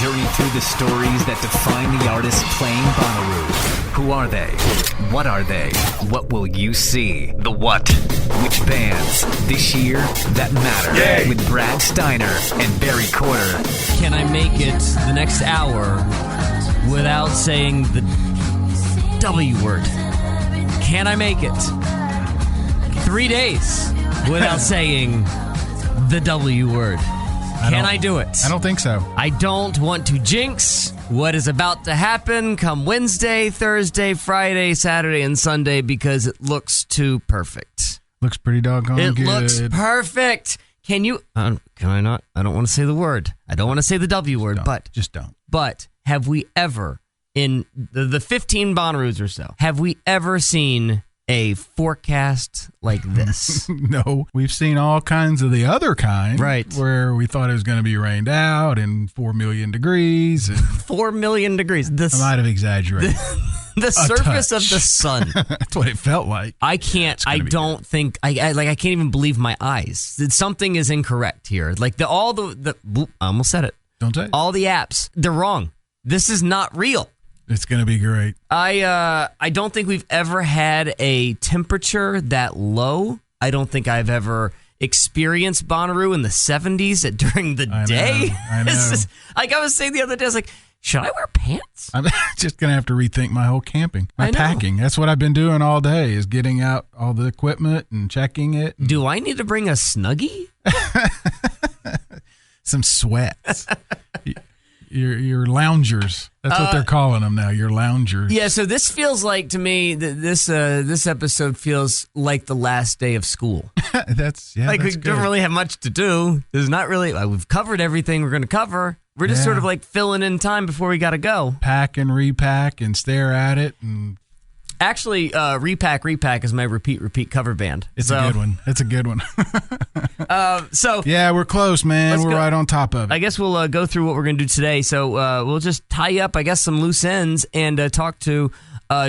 journey through the stories that define the artists playing Bonnaroo. Who are they? What are they? What will you see? The what? Which bands this year that matter? Yay. With Brad Steiner and Barry Corder. Can I make it the next hour without saying the W word? Can I make it 3 days without saying the W word? Can I do it? I don't think so. I don't want to jinx what is about to happen come Wednesday, Thursday, Friday, Saturday, and Sunday because it looks too perfect. Looks pretty doggone good. It looks perfect. Can you? Can I not? I don't want to say the word. I don't want to say the W word, but just don't. But have we ever, in the 15 Bonnaroos or so, have we ever seen a forecast like this? No, we've seen all kinds of the other kind, right? Where we thought it was going to be rained out and 4 million degrees. And 4 million degrees. I might have exaggerated. The surface of the sun. That's what it felt like. I can't. I don't think. I can't even believe my eyes. Something is incorrect here. Like I almost said it. Don't say it. All the apps. They're wrong. This is not real. It's going to be great. I don't think we've ever had a temperature that low. I don't think I've ever experienced Bonnaroo in the 70s during the day. I know. Like I was saying the other day, I was like, should I wear pants? I'm just going to have to rethink my whole camping. My packing. That's what I've been doing all day is getting out all the equipment and checking it. Do I need to bring a Snuggie? Some sweats. Your loungers. That's what they're calling them now. Your loungers. Yeah. So this feels like to me that this episode feels like the last day of school. That's like that's we don't really have much to do. There's not really. We've covered everything we're going to cover. We're just sort of like filling in time before we got to go. Pack and repack and stare at it and. Actually, Repack is my repeat cover band. It's a good one. It's a good one. Yeah, we're close, man. We're right on top of it. I guess we'll go through what we're going to do today. So we'll just tie up, I guess, some loose ends and talk to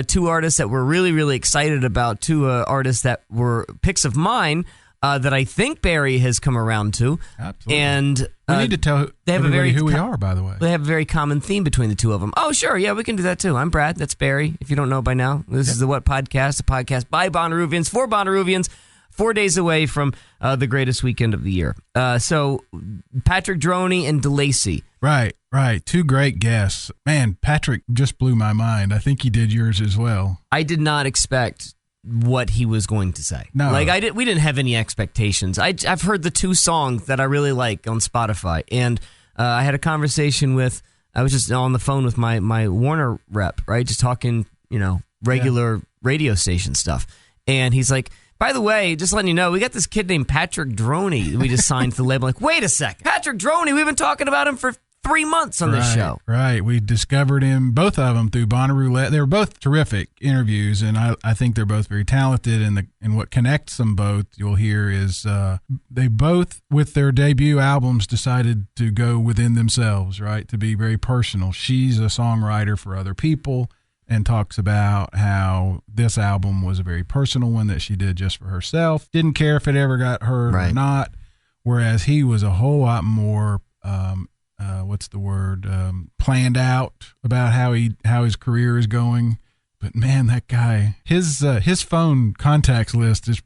two artists that we're really, really excited about. Two artists that were picks of mine that I think Barry has come around to. Absolutely. And we need to tell everybody who we are, by the way. They have a very common theme between the two of them. Oh, sure. Yeah, we can do that, too. I'm Brad. That's Barry, if you don't know by now. This is the What Podcast, a podcast by Bonnaroovians for Bonnaroovians, 4 days away from the greatest weekend of the year. So Patrick Droney and Delacey. Right. Two great guests. Man, Patrick just blew my mind. I think he did yours as well. I did not expect what he was going to say. No. We didn't have any expectations. I've heard the two songs that I really like on Spotify, and I had a conversation with, I was just on the phone with my Warner rep, right? Just talking, regular radio station stuff. And he's like, by the way, just letting you know, we got this kid named Patrick Droney we just signed to the label. Like, wait a second. Patrick Droney, we've been talking about him for 3 months on this show. Right. We discovered him, both of them, through Bonnaroo. They were both terrific interviews, and I think they're both very talented. And what connects them both, you'll hear, is they both, with their debut albums, decided to go within themselves, right, to be very personal. She's a songwriter for other people and talks about how this album was a very personal one that she did just for herself. Didn't care if it ever got heard or not, whereas he was a whole lot more planned out about how his career is going. But man, that guy, his phone contacts list is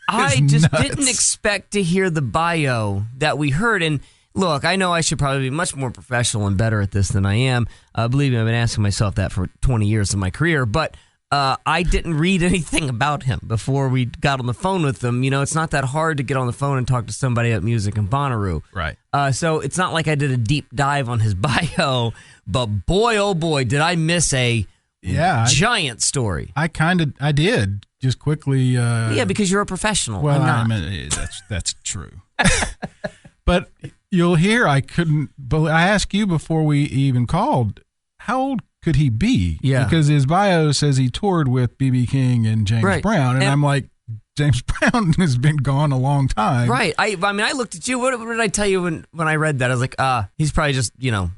I just nuts. didn't expect to hear the bio that we heard. And look, I know I should probably be much more professional and better at this than I am. Believe me, I've been asking myself that for 20 years of my career. But I didn't read anything about him before we got on the phone with him. It's not that hard to get on the phone and talk to somebody about music in Bonnaroo. Right. So it's not like I did a deep dive on his bio, but boy, oh boy, did I miss a giant story. I did just quickly. Yeah, because you're a professional. Well, I'm not. That's true. But you'll hear I asked you before we even called, how old could he be? Yeah. Because his bio says he toured with B.B. King and James Brown. And I'm like, James Brown has been gone a long time. Right. I looked at you. What did I tell you when I read that? I was like, he's probably just,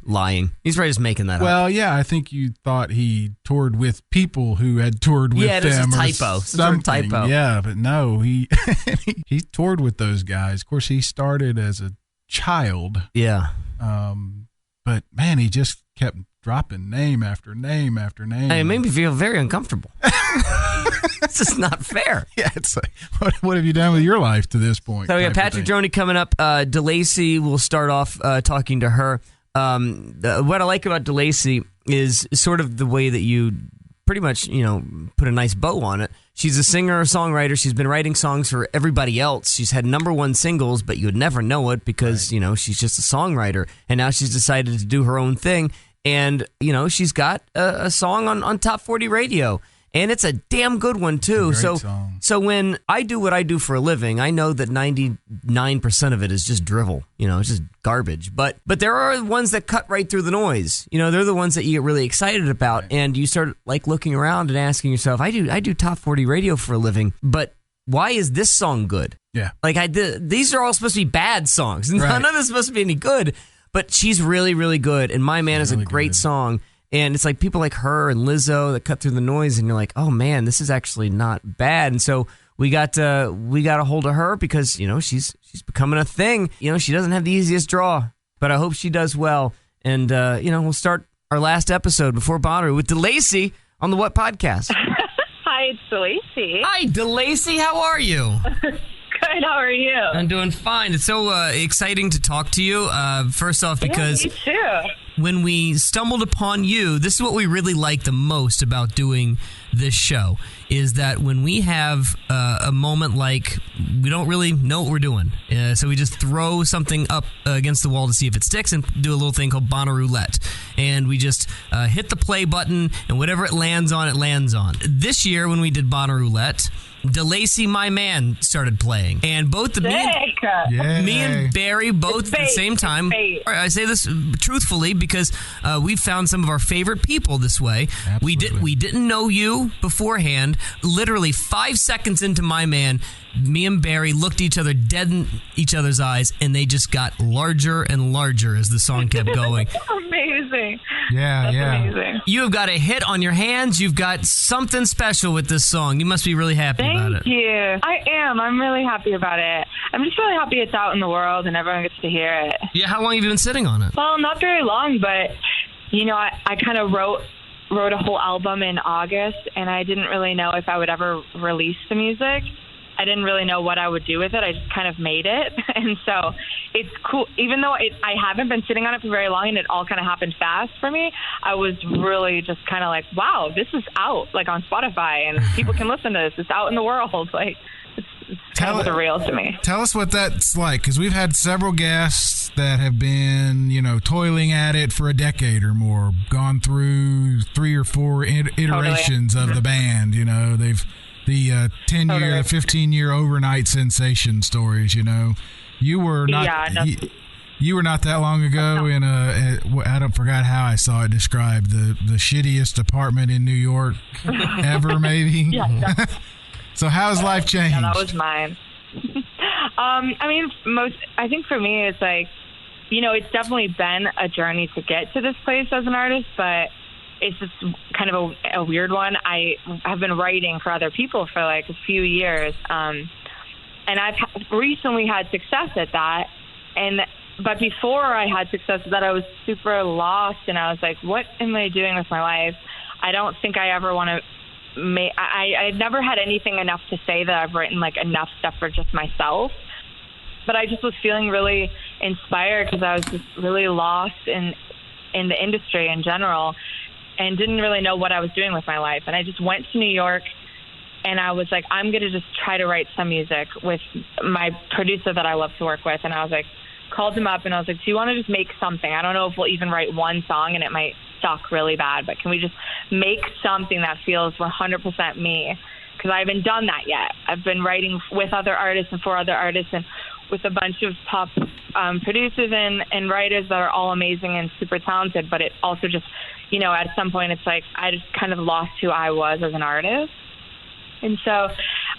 lying. He's probably just making that up. Well, yeah, I think you thought he toured with people who had toured with them. Yeah, it's a typo. Something. Typo. Yeah, but no, he toured with those guys. Of course, he started as a child. Yeah. but man, he just kept dropping name after name after name. It made me feel very uncomfortable. It's just not fair. Yeah, it's like, what have you done with your life to this point? So we got Patrick Droney coming up. Delacey, we'll start off talking to her. What I like about Delacey is sort of the way that you pretty much, put a nice bow on it. She's a singer, songwriter. She's been writing songs for everybody else. She's had #1 singles, but you would never know it because, she's just a songwriter. And now she's decided to do her own thing. And, she's got a song on Top 40 radio. And it's a damn good one, too. So when I do what I do for a living, I know that 99% of it is just drivel. It's just garbage. But there are ones that cut right through the noise. They're the ones that you get really excited about. Right. And you start looking around and asking yourself, I do Top 40 radio for a living, but why is this song good? Yeah. These are all supposed to be bad songs. Right. None of this is supposed to be any good. But she's really, really good. And My Man is a great song. And it's like people like her and Lizzo that cut through the noise, and you're like, oh man, this is actually not bad. And so we got a hold of her because she's becoming a thing. She doesn't have the easiest draw, but I hope she does well. And we'll start our last episode before Bonnaroo with Delacey on the What Podcast. Hi, it's Delacey. Hi, Delacey. How are you? Good. How are you? I'm doing fine. It's so exciting to talk to you. First off, because me too. When we stumbled upon you, this is what we really like the most about doing this show, is that when we have a moment like we don't really know what we're doing, so we just throw something up against the wall to see if it sticks and do a little thing called Bonnaroo. And we just hit the play button, and whatever it lands on, it lands on. This year, when we did Bonnaroo, Delacey, My Man started playing, and both me and Barry both at the same time. I say this truthfully because we've found some of our favorite people this way. Absolutely. We didn't know you beforehand. Literally 5 seconds into My Man, me and Barry looked each other dead in each other's eyes, and they just got larger and larger as the song kept going. Amazing. That's amazing. You have got a hit on your hands. You've got something special with this song. You must be really happy about it. Thank you. I am. I'm really happy about it. I'm just really happy it's out in the world and everyone gets to hear it. Yeah, how long have you been sitting on it? Well, not very long, but, I kind of wrote a whole album in August, and I didn't really know if I would ever release the music. I didn't really know what I would do with it. I just kind of made it. And so it's cool. Even though I haven't been sitting on it for very long and it all kind of happened fast for me, I was really just kind of like, wow, this is out on Spotify and people can listen to this. It's out in the world. It's kind of surreal to me. Tell us what that's like, because we've had several guests that have been, toiling at it for a decade or more, gone through 3 or 4 iterations of the band. They've the 10-year, 15-year overnight sensation stories. You were not. You were not that long ago in I forgot how I saw it described, the shittiest apartment in New York ever, maybe. Yeah. So how's life changed? Yeah, that was mine. I think for me, it's it's definitely been a journey to get to this place as an artist, but it's just kind of a weird one. I have been writing for other people for a few years, and I've recently had success at that. But before I had success at that, I was super lost, and I was like, what am I doing with my life? I don't think I ever want to I never had anything enough to say that I've written enough stuff for just myself. But I just was feeling really inspired because I was just really lost in the industry in general and didn't really know what I was doing with my life. And I just went to New York and I was like, I'm going to just try to write some music with my producer that I love to work with. And I was like, called him up and I was like, do you want to just make something? I don't know if we'll even write one song and it might suck really bad, but can we just make something that feels 100% me? Because I haven't done that yet. I've been writing with other artists and for other artists and with a bunch of pop producers and writers that are all amazing and super talented, but it also just, at some point it's like I just kind of lost who I was as an artist. And so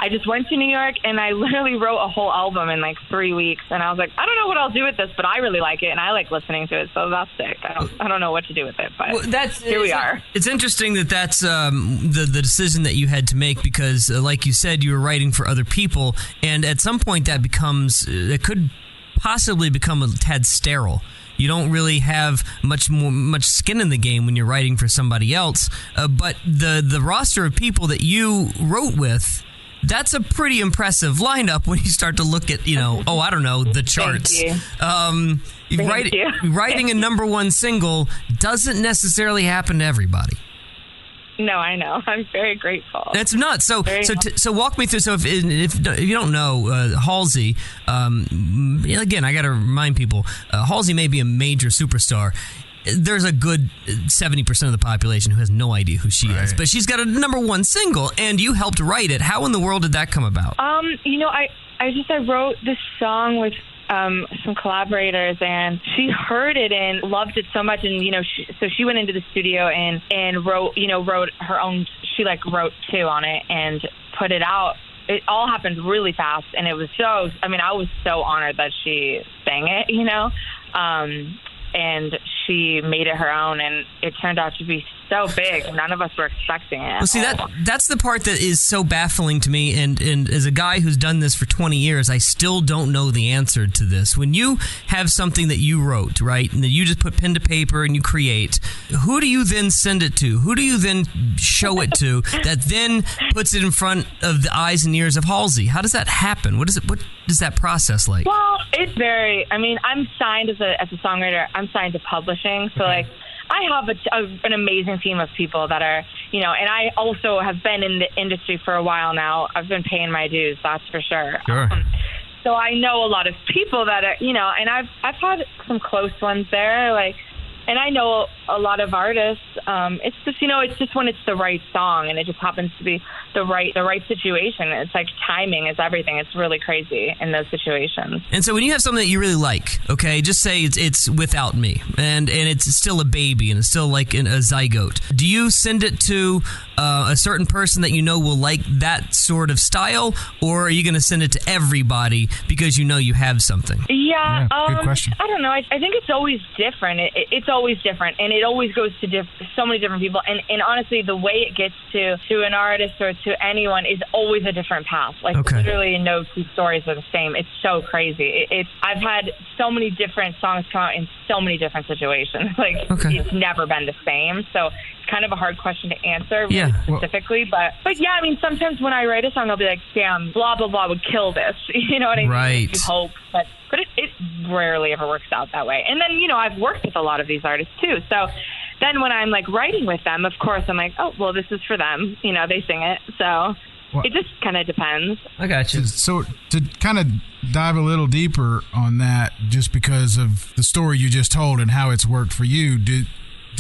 I just went to New York and I literally wrote a whole album in 3 weeks. And I was like, I don't know what I'll do with this, but I really like it and I like listening to it. So that's sick. I don't know what to do with it, but here we are. It's interesting that's the decision that you had to make because, like you said, you were writing for other people. And at some point that could possibly become a tad sterile. You don't really have much skin in the game when you're writing for somebody else. But the roster of people that you wrote with, that's a pretty impressive lineup when you start to look at, I don't know, the charts. Thank you. Writing a number one single doesn't necessarily happen to everybody. No, I know. I'm very grateful. That's nuts. So walk me through. So if you don't know, Halsey, again, I got to remind people, Halsey may be a major superstar. There's a good 70% of the population who has no idea who she is, but she's got a number one single, and you helped write it. How in the world did that come about? I wrote this song with some collaborators, and she heard it and loved it so much, and so she went into the studio and wrote her own. She wrote two on it and put it out. It all happened really fast, and it was so. I mean, I was so honored that she sang it, and she made it her own, and it turned out to be so big. None of us were expecting it. Well, see, that's the part that is so baffling to me, and as a guy who's done this for 20 years, I still don't know the answer to this. When you have something that you wrote, right, and that you just put pen to paper and you create, who do you then send it to? Who do you then show it to that then puts it in front of the eyes and ears of Halsey? How does that happen? What is that process like? Well, it's very, I'm signed as a songwriter. I'm signed to publishing, so I have an amazing team of people that are, and I also have been in the industry for a while now. I've been paying my dues, that's for sure. So I know a lot of people that are, and I've had some close ones there, and I know a lot of artists. It's just, it's just when it's the right song, and it just happens to be the right situation. It's like timing is everything. It's really crazy in those situations. And so when you have something that you really like, okay, just say it's Without Me, and it's still a baby, and it's still like a zygote. Do you send it to a certain person that will like that sort of style, or are you going to send it to everybody because you have something? Yeah, good question. I don't know. I think it's always different. It's always different, and it always goes to so many different people. And honestly, the way it gets to an artist or to anyone is always a different path. Literally no two stories are the same. It's so crazy. I've had so many different songs come out in so many different situations. It's never been the same. So it's kind of a hard question to answer specifically. But yeah, sometimes when I write a song, I'll be like, damn, blah, blah, blah would kill this. You know what I mean? Right. You hope. But it rarely ever works out that way. And then, I've worked with a lot of these artists too. So then when I'm writing with them, of course, I'm like, oh, well, this is for them. They sing it. So it just kind of depends. I got you. So to kind of dive a little deeper on that, just because of the story you just told and how it's worked for you, do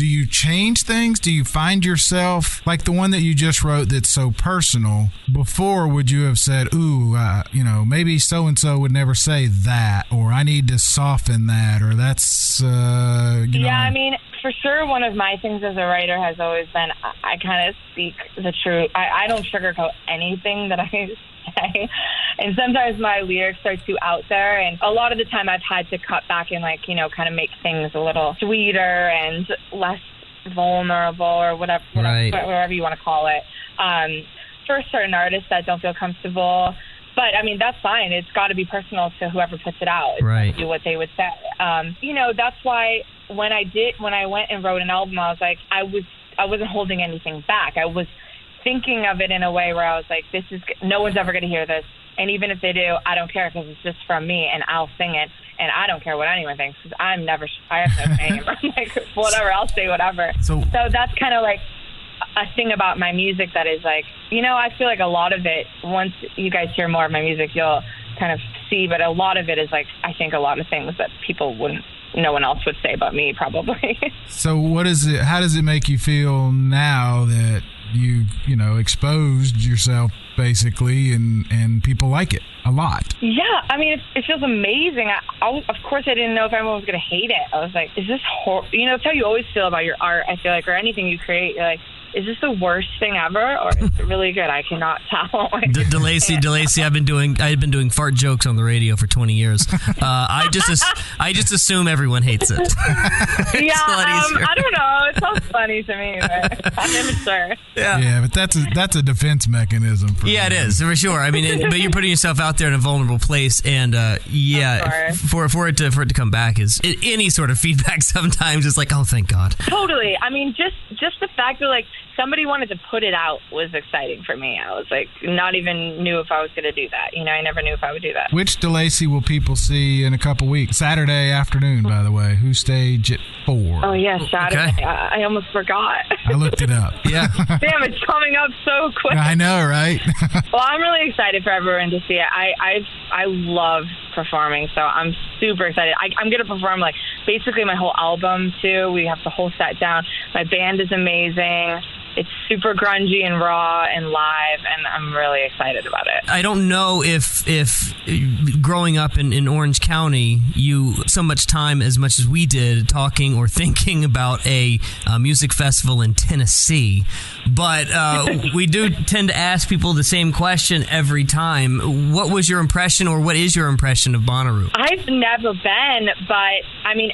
you change things? Do you find yourself, like the one that you just wrote that's so personal, before would you have said, maybe so-and-so would never say that, or I need to soften that, or that's, Yeah, for sure, one of my things as a writer has always been I kind of speak the truth. I don't sugarcoat anything that I say. And sometimes my lyrics are too out there. And a lot of the time I've had to cut back and kind of make things a little sweeter and less vulnerable or whatever you want to call it. For certain artists that don't feel comfortable. But, that's fine. It's got to be personal to whoever puts it out. It's right. Do what they would say. That's why when I went and wrote an album, I was like, I wasn't holding anything back. I was thinking of it in a way where I was like, no one's ever going to hear this. And even if they do, I don't care because it's just from me and I'll sing it. And I don't care what anyone thinks because I have no shame. I'm whatever, I'll say whatever. So that's kind of a thing about my music that is I feel like a lot of it, once you guys hear more of my music, you'll kind of see, but a lot of it is I think a lot of things that no one else would say but me, probably. So how does it make you feel now that you exposed yourself basically and people like it a lot? Yeah, it feels amazing. Of course I didn't know if everyone was going to hate it. I was like, is this it's how you always feel about your art, I feel like, or anything you create. You're like, is this the worst thing ever, or is it really good? I cannot tell. Delacey, I've been doing fart jokes on the radio for 20 years. I just assume everyone hates it. Yeah, I don't know. It sounds funny to me, but I'm immature. Yeah, but that's a defense mechanism. It is for sure. I mean, but you're putting yourself out there in a vulnerable place, and for it to come back is any sort of feedback. Sometimes it's like, oh, thank God. Totally. I mean, just the fact that like somebody wanted to put it out was exciting for me. I was like, not even knew if I was going to do that. I never knew if I would do that. Which Delacey will people see in a couple weeks? Saturday afternoon, by the way. Who's stage at 4? Oh yeah, Saturday. Okay. I almost forgot. I looked it up. Yeah. Damn, it's coming up so quick. I know, right? Well, I'm really excited for everyone to see it. I love performing, so I'm super excited. I'm going to perform like basically my whole album too. We have the whole set down. My band is amazing. It's super grungy and raw and live, and I'm really excited about it. I don't know if growing up in Orange County, you so much time as much as we did talking or thinking about a music festival in Tennessee, but we do tend to ask people the same question every time. What was your impression, or what is your impression of Bonnaroo? I've never been, but I mean,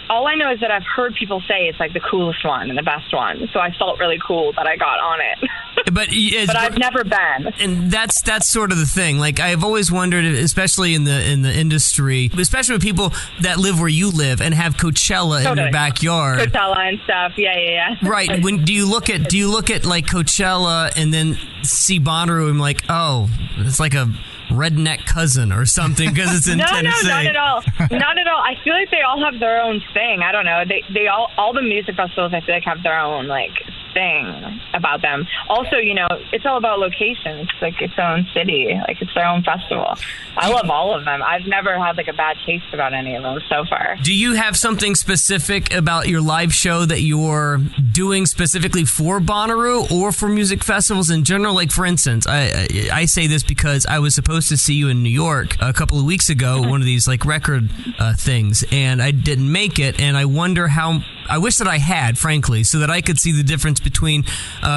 all I know is that I've heard people say it's like the coolest one and the best one, so I felt really cool that I got on it. But I've never been. And that's sort of the thing. Like, I've always wondered, especially in the industry, especially with people that live where you live and have Coachella in their backyard. Coachella and stuff. Yeah. Right. When do you look at like Coachella and then see Bonnaroo and like, oh, it's like a redneck cousin or something because it's in Tennessee. No, not at all. Not at all. I feel like they all have their own thing. I don't know. They all the music festivals, I feel like, have their own like thing about them. Also, it's all about location. It's like its own city. Like, it's their own festival. I love all of them. I've never had like a bad taste about any of them so far. Do you have something specific about your live show that you're doing specifically for Bonnaroo or for music festivals in general? Like, for instance, I say this because I was supposed to see you in New York a couple of weeks ago, one of these like record things, and I didn't make it, and I wonder how. I wish that I had, frankly, so that I could see the difference between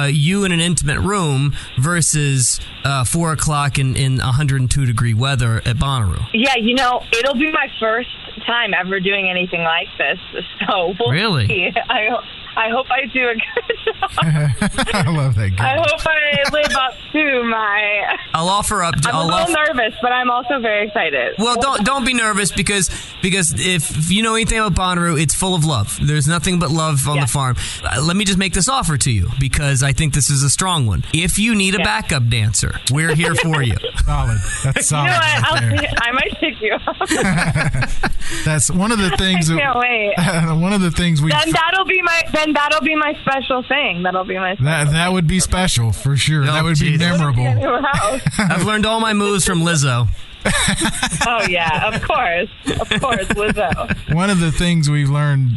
you in an intimate room versus 4 o'clock in 102-degree weather at Bonnaroo. Yeah, it'll be my first time ever doing anything like this, so we'll really see. I hope I do a good job. I love that guy. I hope I live up to my... I'll offer up. I'm a little nervous, but I'm also very excited. Well, don't be nervous because if you know anything about Bonnaroo, it's full of love. There's nothing but love on the farm. Let me just make this offer to you because I think this is a strong one. If you need a backup dancer, we're here for you. Solid. That's solid. You know what? Right I might pick you up. That's one of the things. I can't wait. One of the things we. Then that'll be my special thing. That'll be my. That would be special for sure. That would be memorable. I've learned all my moves from Lizzo. Oh yeah, of course, Lizzo. One of the things we've learned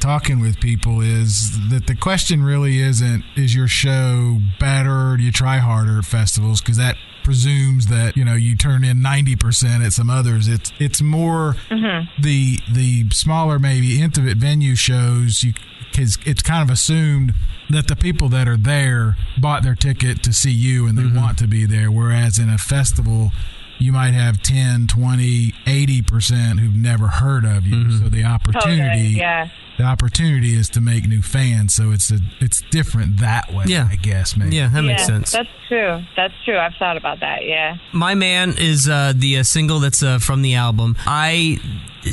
talking with people is that the question really isn't, is your show better or do you try harder at festivals, because that presumes that you turn in 90% at some others. It's more the smaller, maybe intimate venue shows. Because it's kind of assumed that the people that are there bought their ticket to see you and they want to be there, whereas in a festival you might have 10, 20, 80% who've never heard of you. So the opportunity the opportunity is to make new fans. So it's different that way, I guess, maybe. Yeah, that makes sense. That's true. I've thought about that, yeah. My Man is the single that's from the album. I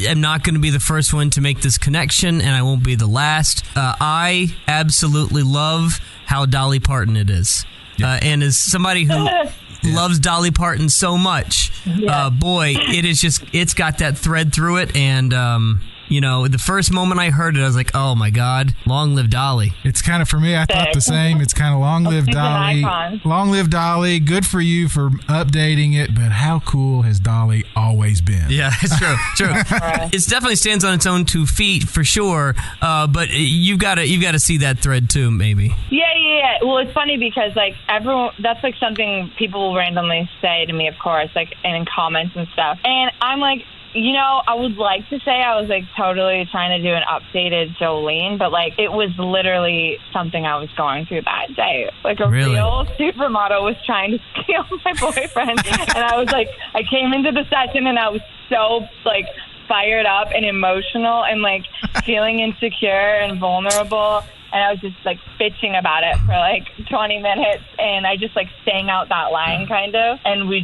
am not going to be the first one to make this connection, and I won't be the last. I absolutely love how Dolly Parton it is. And as somebody who loves Dolly Parton so much, boy, it's got that thread through it, and the first moment I heard it, I was like, oh my God, long live Dolly. It's kind of, for me, I thought the same. It's kind of long live Dolly. Long live Dolly. Good for you for updating it, but how cool has Dolly always been? Yeah, it's true. It definitely stands on its own 2 feet for sure, but you've got to see that thread too, maybe. Yeah. Well, it's funny because like everyone, that's like something people will randomly say to me, of course, like and in comments and stuff. And I'm like, I would like to say I was like totally trying to do an updated Jolene, but like it was literally something I was going through that day. Like a real supermodel was trying to steal my boyfriend. And I was like, I came into the session and I was so like fired up and emotional and like feeling insecure and vulnerable. And I was just like bitching about it for like 20 minutes, and I just like sang out that line kind of, and we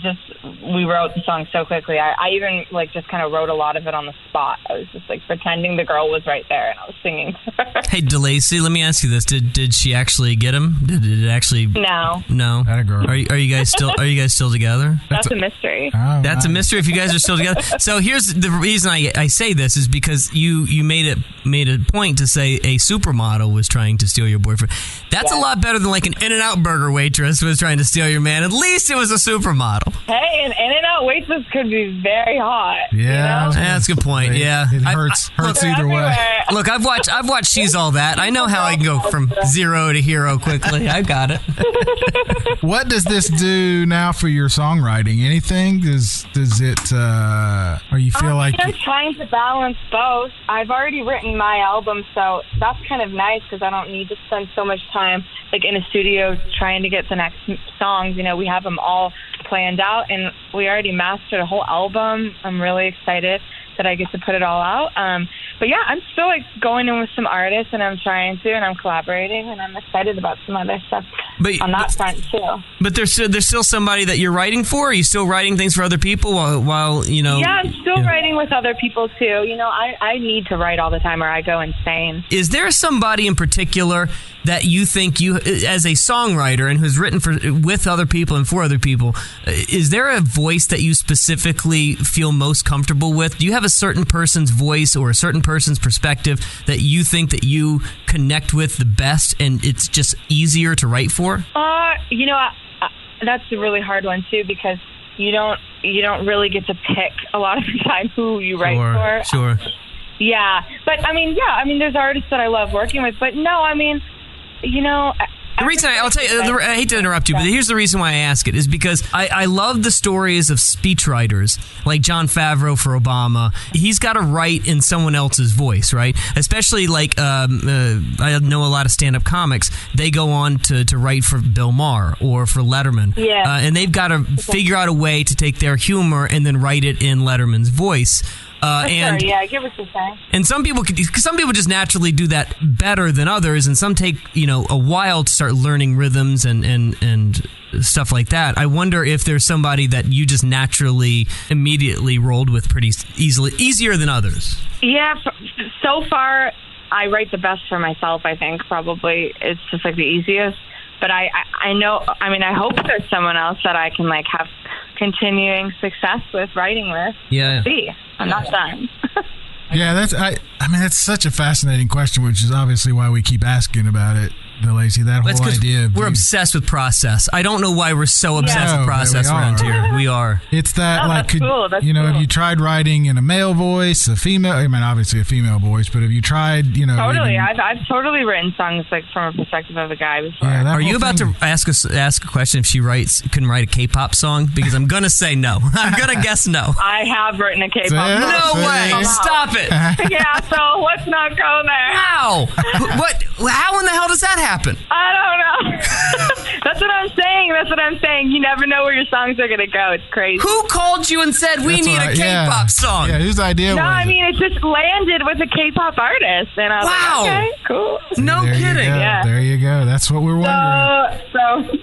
wrote the song so quickly. I even like just kind of wrote a lot of it on the spot. I was just like pretending the girl was right there, and I was singing to her. Hey, Delacey, let me ask you this: Did she actually get him? Did it actually? No. That girl. Are you guys still together? That's a mystery. Oh, that's a mystery if you guys are still together. So here's the reason I say this is because you made a point to say a supermodel was trying to steal your boyfriend. That's a lot better than like an In-N-Out burger waitress was trying to steal your man. At least it was a supermodel. Hey, an In-N-Out waitress could be very hot. Yeah, you know? That's a good point. Yeah, it hurts either way. Look, I've watched She's All That. I know how I can go from zero to hero quickly. I got it. What does this do now for your songwriting? Anything? Does it? Or you feel like I'm trying to balance both. I've already written my album, so that's kind of nice because I don't need to spend so much time like in a studio trying to get the next songs. We have them all planned out, and we already mastered a whole album. I'm really excited that I get to put it all out. But yeah, I'm still like going in with some artists, and I'm trying to, and I'm collaborating, and I'm excited about some other stuff on that front too. But there's still somebody that you're writing for? Are you still writing things for other people while Yeah, I'm still writing with other people too. I need to write all the time or I go insane. Is there somebody in particular that you think you, as a songwriter and who's written with other people and for other people, is there a voice that you specifically feel most comfortable with? Do you have a certain person's voice or a certain person's perspective that you think that you connect with the best and it's just easier to write for? That's a really hard one too, because you don't really get to pick a lot of the time who you write for. Sure. Yeah, but there's artists that I love working with, but no, the reason I'll tell you, I hate to interrupt you, but here's the reason why I ask it, is because I love the stories of speechwriters like Jon Favreau for Obama. He's got to write in someone else's voice, right? Especially like I know a lot of stand-up comics. They go on to write for Bill Maher or for Letterman, and they've got to figure out a way to take their humor and then write it in Letterman's voice. I get what you're saying. And some people just naturally do that better than others, and some take a while to start learning rhythms and stuff like that. I wonder if there's somebody that you just naturally immediately rolled with pretty easily, easier than others. Yeah, so far I write the best for myself. I think probably it's just like the easiest. But I know. I hope there's someone else that I can like have continuing success with writing with. Yeah. See, I'm not done. Yeah, that's such a fascinating question, which is obviously why we keep asking about it, Delacey. That whole idea of we're obsessed with process. I don't know why we're so obsessed with process around here. We are. It's that cool. Have you tried writing in a male voice, a female? obviously a female voice, but have you tried? Totally. I've totally written songs like from a perspective of a guy before. Yeah, are you about to ask a question if she couldn't write a K-pop song? Because I'm gonna say no. I'm gonna guess no. I have written a K-pop song. No way! Stop it! Yeah. So let's not go there. How? What? How in the hell does that happen? I don't know. That's what I'm saying. You never know where your songs are going to go. It's crazy. Who called you and said we need a K-pop song? Yeah, whose idea was it? it just landed with a K-pop artist. And I was like, okay, cool. No kidding. Yeah. There you go. That's what we're wondering. So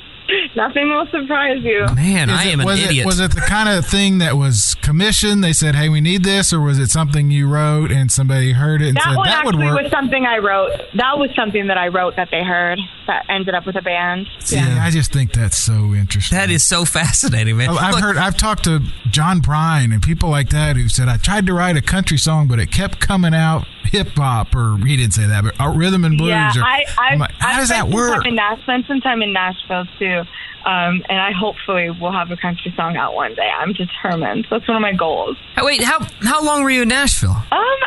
nothing will surprise you. Man, I am an idiot. Was it the kind of thing that was commissioned? They said, hey, we need this, or was it something you wrote and somebody heard it and said, that would work? That was something I wrote. That was something that I wrote that they heard that ended up with a band. Yeah, I just think that's so interesting. That is so fascinating, man. I've talked to John Prine and people like that who said, I tried to write a country song, but it kept coming out hip-hop, or he didn't say that, but rhythm and blues. Yeah, how does that work? I spent some time in Nashville, too. And I hopefully will have a country song out one day. I'm determined. That's one of my goals. Wait, how long were you in Nashville?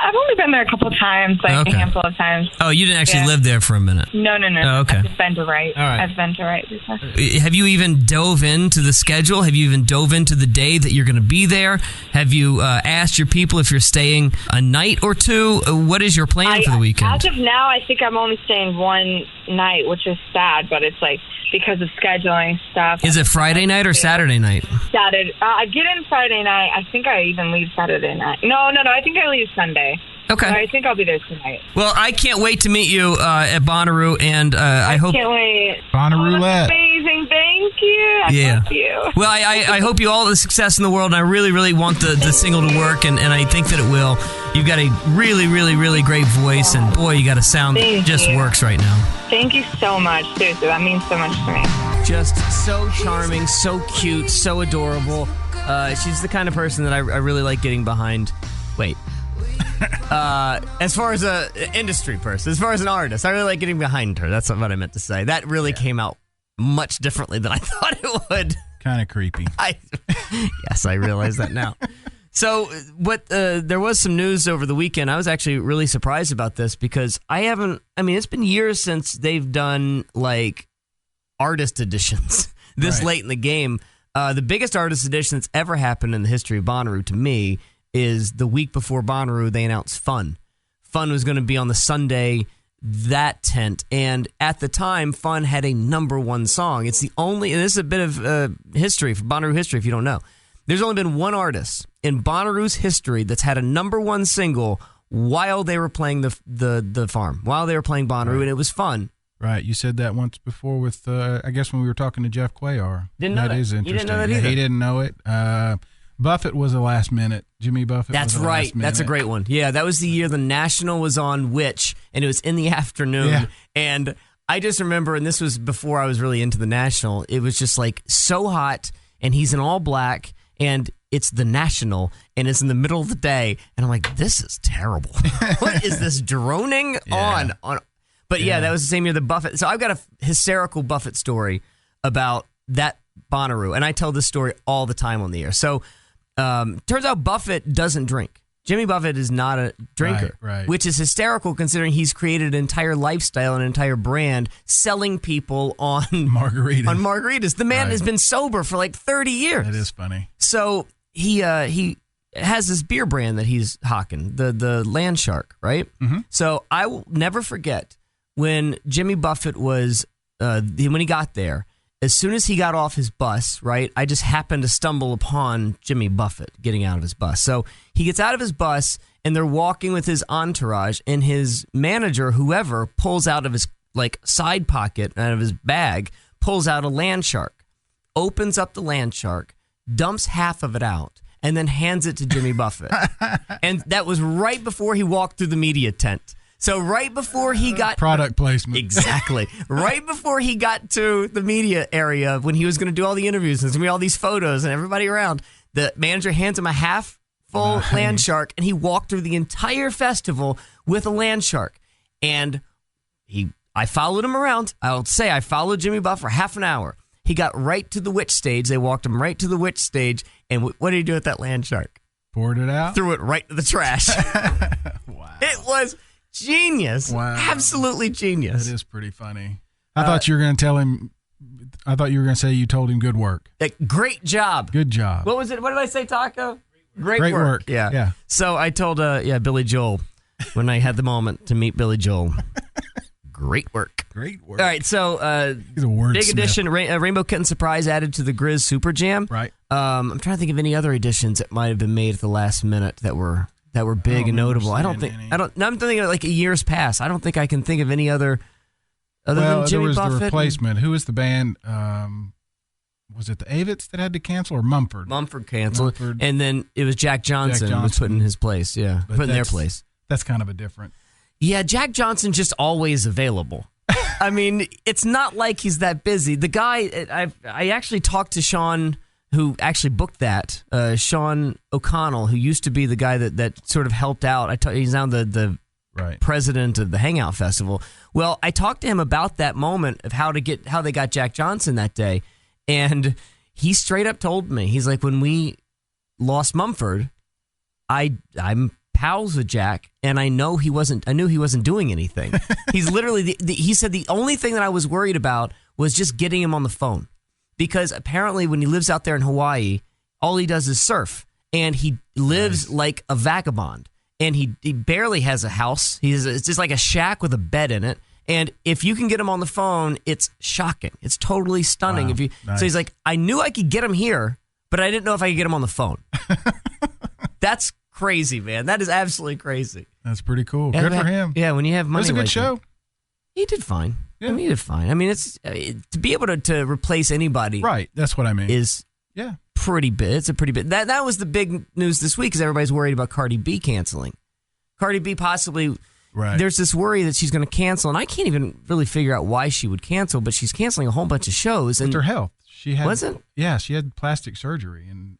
I've only been there a couple times, like Okay. a handful of times. Oh, you didn't actually Yeah. live there for a minute. No. Oh, okay. I've just been to Wright. All right. I've been to Wright before. Have you even dove into the schedule? Have you even dove into the day that you're going to be there? Have you asked your people if you're staying a night or two? What is your plan for the weekend? As of now, I think I'm only staying one night, which is sad, but it's like because of scheduling stuff. Is it Friday night or Saturday night? Saturday. I get in Friday night. I think I even leave Saturday night. No. I think I leave Sunday. Okay. So I think I'll be there tonight. Well, I can't wait to meet you at Bonnaroo, and I hope. Can't wait. Bonnaroo roulette. Amazing. Thank you. I love you. Well, I hope you all the success in the world, and I really, really want the single to work, and I think that it will. You've got a really, really, really great voice, and boy, you got a sound that just works right now. Thank you so much. Seriously, that means so much to me. Just so charming, so cute, so adorable. She's the kind of person that I really like getting behind. Wait. As far as an industry person, as far as an artist, I really like getting behind her. That's what I meant to say. That really came out much differently than I thought it would. Kind of creepy. Yes, I realize that now. So, there was some news over the weekend. I was actually really surprised about this because it's been years since they've done like artist editions this late in the game. The biggest artist edition that's ever happened in the history of Bonnaroo to me is the week before Bonnaroo, they announced Fun. Fun was going to be on the Sunday, that tent. And at the time, Fun had a number one song. It's the only, and this is a bit of history, for Bonnaroo history, if you don't know. There's only been one artist in Bonnaroo's history that's had a number one single while they were playing the farm, while they were playing Bonnaroo, and it was Fun. Right, you said that once before with, I guess when we were talking to Jeff Cuellar. Didn't know that. That is You interesting. didn't know that either. He didn't know it. Buffett was a last minute. Jimmy Buffett That's was a right. last minute. That's a great one. Yeah, that was the year the National was on Which, and it was in the afternoon. Yeah. And I just remember, and this was before I was really into the National, it was just like so hot, and he's in all black, and it's the National, and it's in the middle of the day, and I'm like, this is terrible. What is this droning on? But yeah, that was the same year that Buffett. So I've got a hysterical Buffett story about that Bonnaroo, and I tell this story all the time on the air. So turns out Buffett doesn't drink. Jimmy Buffett is not a drinker, Right. which is hysterical considering he's created an entire lifestyle, an entire brand selling people on Margaritas. On margaritas. The man has been sober for like 30 years. That is funny. So he has this beer brand that he's hawking, the Land Shark, right? Mm-hmm. So I will never forget when Jimmy Buffett was, when he got there, as soon as he got off his bus, right, I just happened to stumble upon Jimmy Buffett getting out of his bus. So he gets out of his bus, and they're walking with his entourage, and his manager, whoever, pulls out of his like side pocket, out of his bag, pulls out a Land Shark, opens up the Land Shark, dumps half of it out, and then hands it to Jimmy Buffett. And that was right before he walked through the media tent. So right before he got... Product placement. Exactly. Right before he got to the media area, when he was going to do all the interviews, and there's going to be all these photos and everybody around, the manager hands him a half-full Land Shark, and he walked through the entire festival with a Land Shark. And I followed him around. I'll say I followed Jimmy Buffett for half an hour. He got right to the Witch stage. They walked him right to the Witch stage. And what did he do with that Land Shark? Poured it out? Threw it right to the trash. Wow. It was genius. Wow. Absolutely genius. That is pretty funny. I thought you were going to tell him, I thought you were going to say you told him good work. Great job. Good job. What was it? What did I say, Taco? Great work. Yeah. So I told Billy Joel when I had the moment to meet Billy Joel. Great work. Great work. All right, so He's a wordsmith. big edition, Rainbow Kitten Surprise added to the Grizz Super Jam. Right. I'm trying to think of any other editions that might have been made at the last minute that were big and notable. I'm thinking of like a year's past. I don't think I can think of any other than Jimmy there was Buffett. the replacement. Who was the band? Was it the Avits that had to cancel, or Mumford? Mumford canceled, Mumford. And then it was Jack Johnson was put in his place. Yeah, But put in their place. That's kind of a different. Yeah, Jack Johnson's just always available. I mean, it's not like he's that busy. The guy, I actually talked to Sean, who actually booked that, Sean O'Connell, who used to be the guy that sort of helped out. He's now the president of the Hangout Festival. Well, I talked to him about that moment of how they got Jack Johnson that day, and he straight up told me, he's like, when we lost Mumford, I'm pals with Jack, and I knew he wasn't doing anything. He's literally, he said the only thing that I was worried about was just getting him on the phone. Because apparently when he lives out there in Hawaii, all he does is surf. And he lives like a vagabond. And he barely has a house. It's just like a shack with a bed in it. And if you can get him on the phone, it's shocking. It's totally stunning. Wow. So he's like, I knew I could get him here, but I didn't know if I could get him on the phone. That's crazy, man. That is absolutely crazy. That's pretty cool. Good for him. Yeah, when you have money. It was a good show. He did fine. Yeah. I mean, he did fine. I mean, to be able to replace anybody. Right. That's what I mean. Is pretty big. It's a pretty big. That was the big news this week because everybody's worried about Cardi B canceling. Cardi B possibly. Right. There's this worry that she's going to cancel, and I can't even really figure out why she would cancel, but she's canceling a whole bunch of shows. And with her health. She had, wasn't? Yeah, she had plastic surgery, and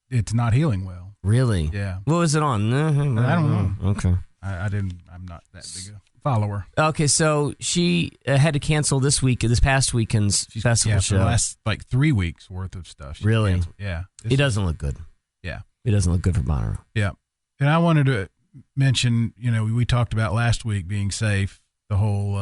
it's not healing well. Really? Yeah. What was it on? I don't know. Okay. I'm not that big a follower. Okay, so she had to cancel this past weekend's festival show. For the last 3 weeks worth of stuff. Really? Canceled. Yeah. It doesn't look good. Yeah. It doesn't look good for Bonnaroo. Yeah. And I wanted to mention, we talked about last week being safe, the whole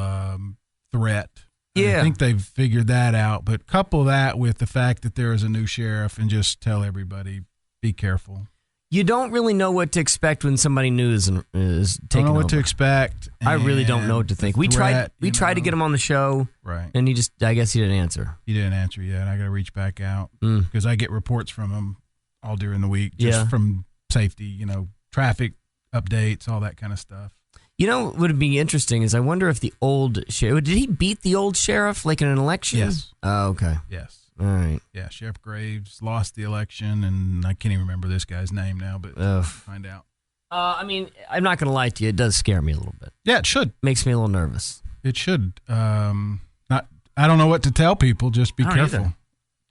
threat. Yeah. I think they've figured that out, but couple that with the fact that there is a new sheriff and just tell everybody, be careful. You don't really know what to expect when somebody new is taking over. Don't know what to expect. I really don't know what to think. We tried to get him on the show, right? And I guess he didn't answer. He didn't answer yet. I got to reach back out because I get reports from him all during the week, just from safety, traffic updates, all that kind of stuff. What would be interesting is I wonder if the old sheriff, did he beat the old sheriff in an election? Yes. Oh, okay. Yes. All right. Yeah, Sheriff Graves lost the election, and I can't even remember this guy's name now, but find out. I mean, I'm not going to lie to you. It does scare me a little bit. Yeah, it should. Makes me a little nervous. It should. I don't know what to tell people. Just be careful. Either.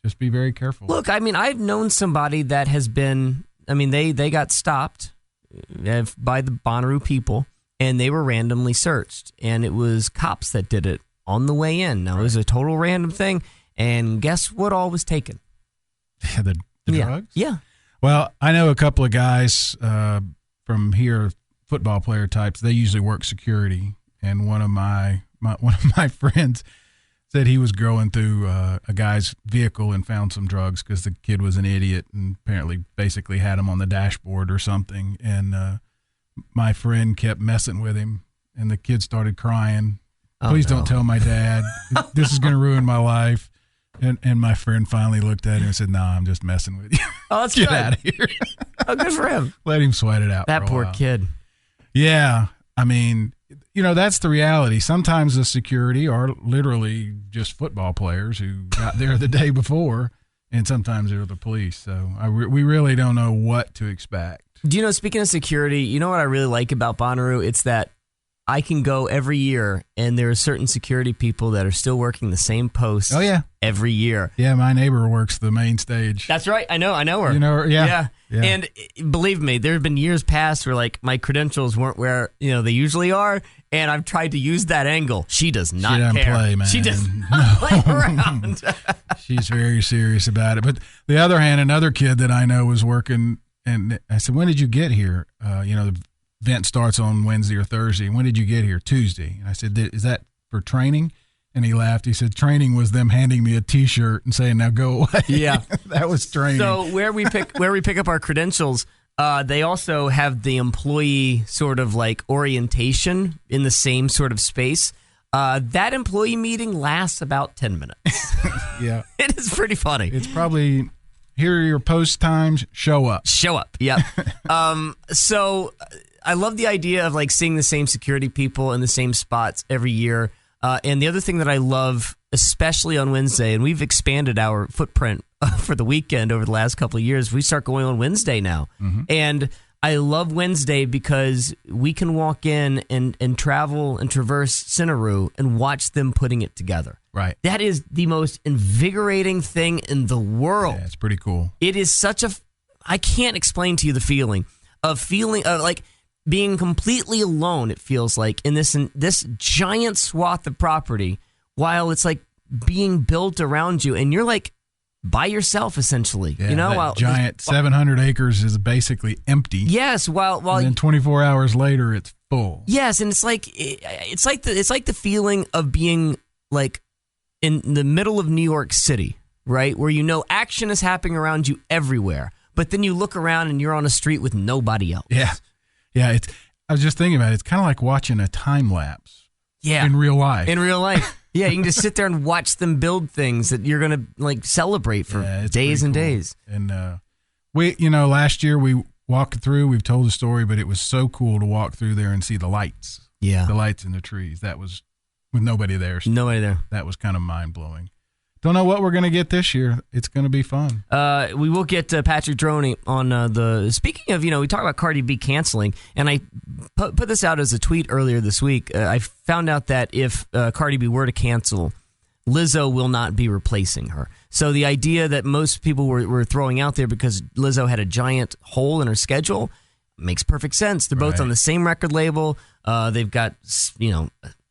Just be very careful. Look, I mean, I've known somebody that has been, they got stopped by the Bonnaroo people, and they were randomly searched, and it was cops that did it on the way in. Now, It was a total random thing, and guess what all was taken? The drugs? Yeah. Well, I know a couple of guys from here, football player types. They usually work security, and one of my friends said he was going through a guy's vehicle and found some drugs because the kid was an idiot and apparently basically had him on the dashboard or something. And my friend kept messing with him, and the kid started crying. Please don't tell my dad. This is going to ruin my life. And my friend finally looked at him and said, "No, I'm just messing with you." Oh, that's Get good. out of here. Oh, good for him. Let him sweat it out. That for a poor while. kid. Yeah. I mean, that's the reality. Sometimes the security are literally just football players who got there the day before, and sometimes they're the police. So we really don't know what to expect. Do speaking of security, you know what I really like about Bonnaroo? It's that I can go every year, and there are certain security people that are still working the same post. Oh, yeah. Every year. Yeah, my neighbor works the main stage. That's right. I know her. You know her? Yeah. And believe me, there have been years past where my credentials weren't where they usually are, and I've tried to use that angle. She does not care. She doesn't play, man. She does not play around. She's very serious about it. But the other hand, another kid that I know was working, and I said, "When did you get here?" The event starts on Wednesday or Thursday. When did you get here? Tuesday. And I said, "Is that for training?" And he laughed. He said, "Training was them handing me a T-shirt and saying, 'Now go away.'" Yeah, that was training. So where we pick up our credentials, they also have the employee sort of orientation in the same sort of space. That employee meeting lasts about 10 minutes. Yeah, it is pretty funny. It's probably, here are your post times. Show up. Show up. Yep. So I love the idea of seeing the same security people in the same spots every year. And the other thing that I love, especially on Wednesday, and we've expanded our footprint for the weekend over the last couple of years, we start going on Wednesday now. Mm-hmm. And I love Wednesday because we can walk in and travel and traverse Bonnaroo and watch them putting it together. Right. That is the most invigorating thing in the world. Yeah, it's pretty cool. It is I can't explain to you the feeling of being completely alone, it feels like, in this giant swath of property, while it's being built around you, and you're by yourself, essentially. Yeah, you know, that giant 700 acres is basically empty. Yes, while and then 24 hours later, it's full. Yes, and it's like the feeling of being like in the middle of New York City, right, where you know action is happening around you everywhere, but then you look around and you're on a street with nobody else. Yeah. I was just thinking about it. It's kind of like watching a time lapse. Yeah, in real life. Yeah, you can just sit there and watch them build things that you're gonna like celebrate for days and days. And we, last year we walked through. We've told the story, but it was so cool to walk through there and see the lights. Yeah, the lights in the trees. That was with nobody there. Nobody there. That was kind of mind blowing. Don't know what we're going to get this year. It's going to be fun. We will get Patrick Droney on the. Speaking of, we talk about Cardi B canceling, and I put this out as a tweet earlier this week. I found out that if Cardi B were to cancel, Lizzo will not be replacing her. So the idea that most people were throwing out there because Lizzo had a giant hole in her schedule makes perfect sense. They're both on the same record label. They've got,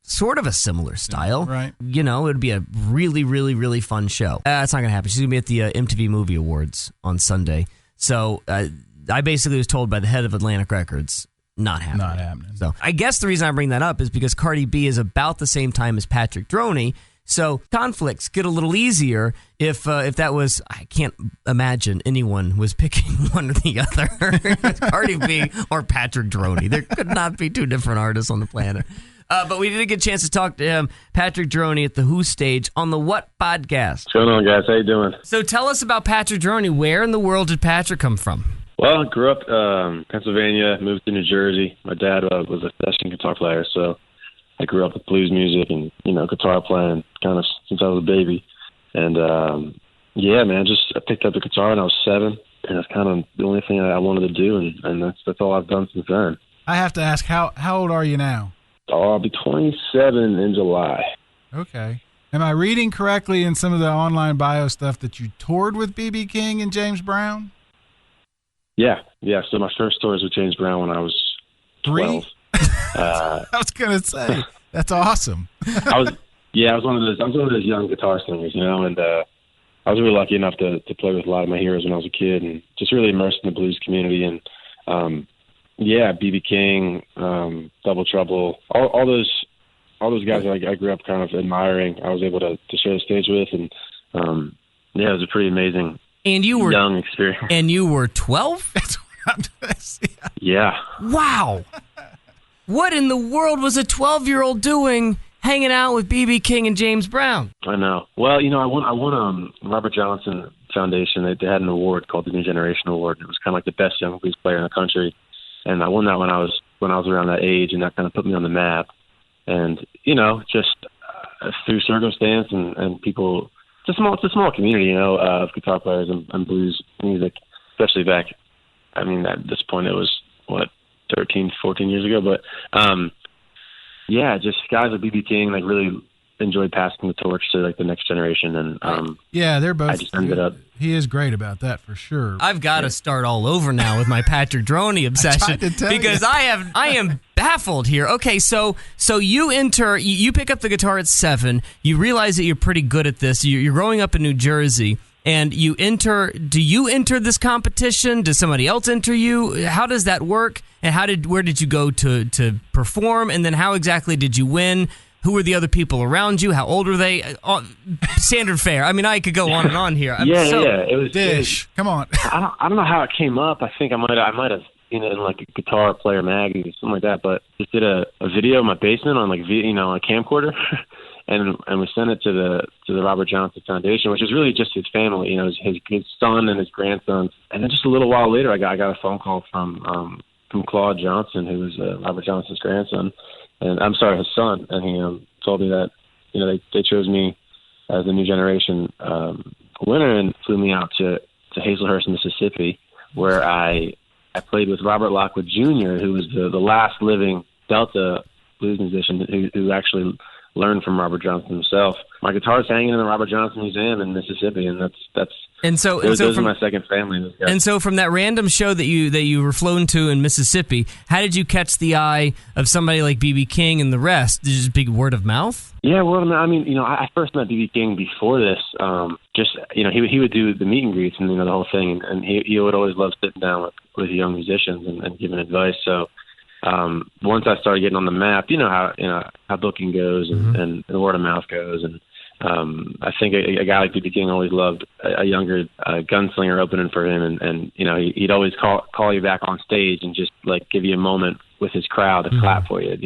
sort of a similar style. Right. It would be a really, really, really fun show. It's not going to happen. She's going to be at the MTV Movie Awards on Sunday. So I basically was told by the head of Atlantic Records, not happening. So I guess the reason I bring that up is because Cardi B is about the same time as Patrick Droney. So conflicts get a little easier if that was, I can't imagine anyone was picking one or the other, Cardi B or Patrick Droney. There could not be two different artists on the planet. But we did get a chance to talk to him, Patrick Droney, at the Who stage on the What podcast. What's going on, guys? How you doing? So tell us about Patrick Droney. Where in the world did Patrick come from? Well, I grew up Pennsylvania, moved to New Jersey. My dad was a session guitar player, so I grew up with blues music and, guitar playing kind of since I was a baby. And, I picked up the guitar when I was 7, and that's kind of the only thing I wanted to do, and that's all I've done since then. I have to ask, how old are you now? Oh, I'll be 27 in July. Okay. Am I reading correctly in some of the online bio stuff that you toured with B.B. King and James Brown? Yeah. So my first tour was with James Brown when I was 12. 3? I was gonna say that's awesome. I was one of those young guitar singers, and I was really lucky enough to play with a lot of my heroes when I was a kid, and just really immersed in the blues community. And B.B. King, Double Trouble, all those guys that I grew up kind of admiring. I was able to share the stage with, and it was a pretty amazing. And you were young experience. And you were 12? That's what I'm gonna say. Yeah. Wow. What in the world was a 12-year-old doing hanging out with B.B. King and James Brown? I know. Well, I won Robert Johnson Foundation. They had an award called the New Generation Award. It was kind of like the best young blues player in the country. And I won that when I was around that age, and that kind of put me on the map. And just through circumstance and people, it's a small community, of guitar players and blues music, especially back. I mean, at this point, it was 13, 14 years ago. But just guys like B.B. King really enjoyed passing the torch to the next generation, and they're both. I just ended up. He is great about that for sure. I've got to start all over now with my Patrick Droney obsession because I am baffled here. Okay, so you pick up the guitar at 7. You realize that you're pretty good at this. You're growing up in New Jersey, and you enter. Do you enter this competition? Does somebody else enter you? How does that work? And where did you go to perform? And then how exactly did you win? Who were the other people around you? How old were they? Standard fare. I mean, I could go on and on here. It was Dish. Come on. I don't know how it came up. I think I might have seen it in a Guitar Player magazine, something like that. But just did a video in my basement on a camcorder, and we sent it to the Robert Johnson Foundation, which is really just his family. His son and his grandson. And then just a little while later, I got a phone call from Claude Johnson, who was Robert Johnson's grandson. And I'm sorry, his son, and he told me that they chose me as the New Generation winner and flew me out to Hazelhurst, Mississippi, where I played with Robert Lockwood Jr., who was the last living Delta blues musician who actually learn from Robert Johnson himself. My guitar's hanging in the Robert Johnson Museum in Mississippi, and those are my second family. And so from that random show that you were flown to in Mississippi, how did you catch the eye of somebody like B.B. King and the rest? Did you just big word of mouth? Yeah, word of mouth. I mean, I first met B.B. King before this. He would do the meet and greets and the whole thing, and he would always love sitting down with young musicians and giving advice. So once I started getting on the map, how booking goes and the word of mouth goes, and I think a guy like B.B. King always loved a younger gunslinger opening for him, and he'd always call you back on stage and just like give you a moment with his crowd to clap for you,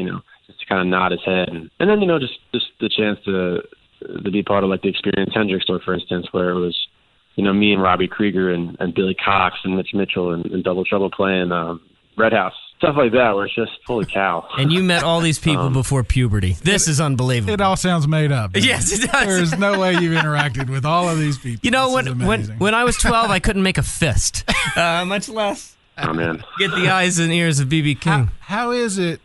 just to kind of nod his head, and then just the chance to be part of like the Experience Hendrix tour, for instance, where it was me and Robbie Krieger and Billy Cox and Mitch Mitchell and Double Trouble playing Red House. Stuff like that, where it's just, holy cow. And you met all these people before puberty. This is unbelievable. It all sounds made up. Yes, it does. There's no way you've interacted with all of these people. When I was 12, I couldn't make a fist, much less get the eyes and ears of B.B. King. How is it,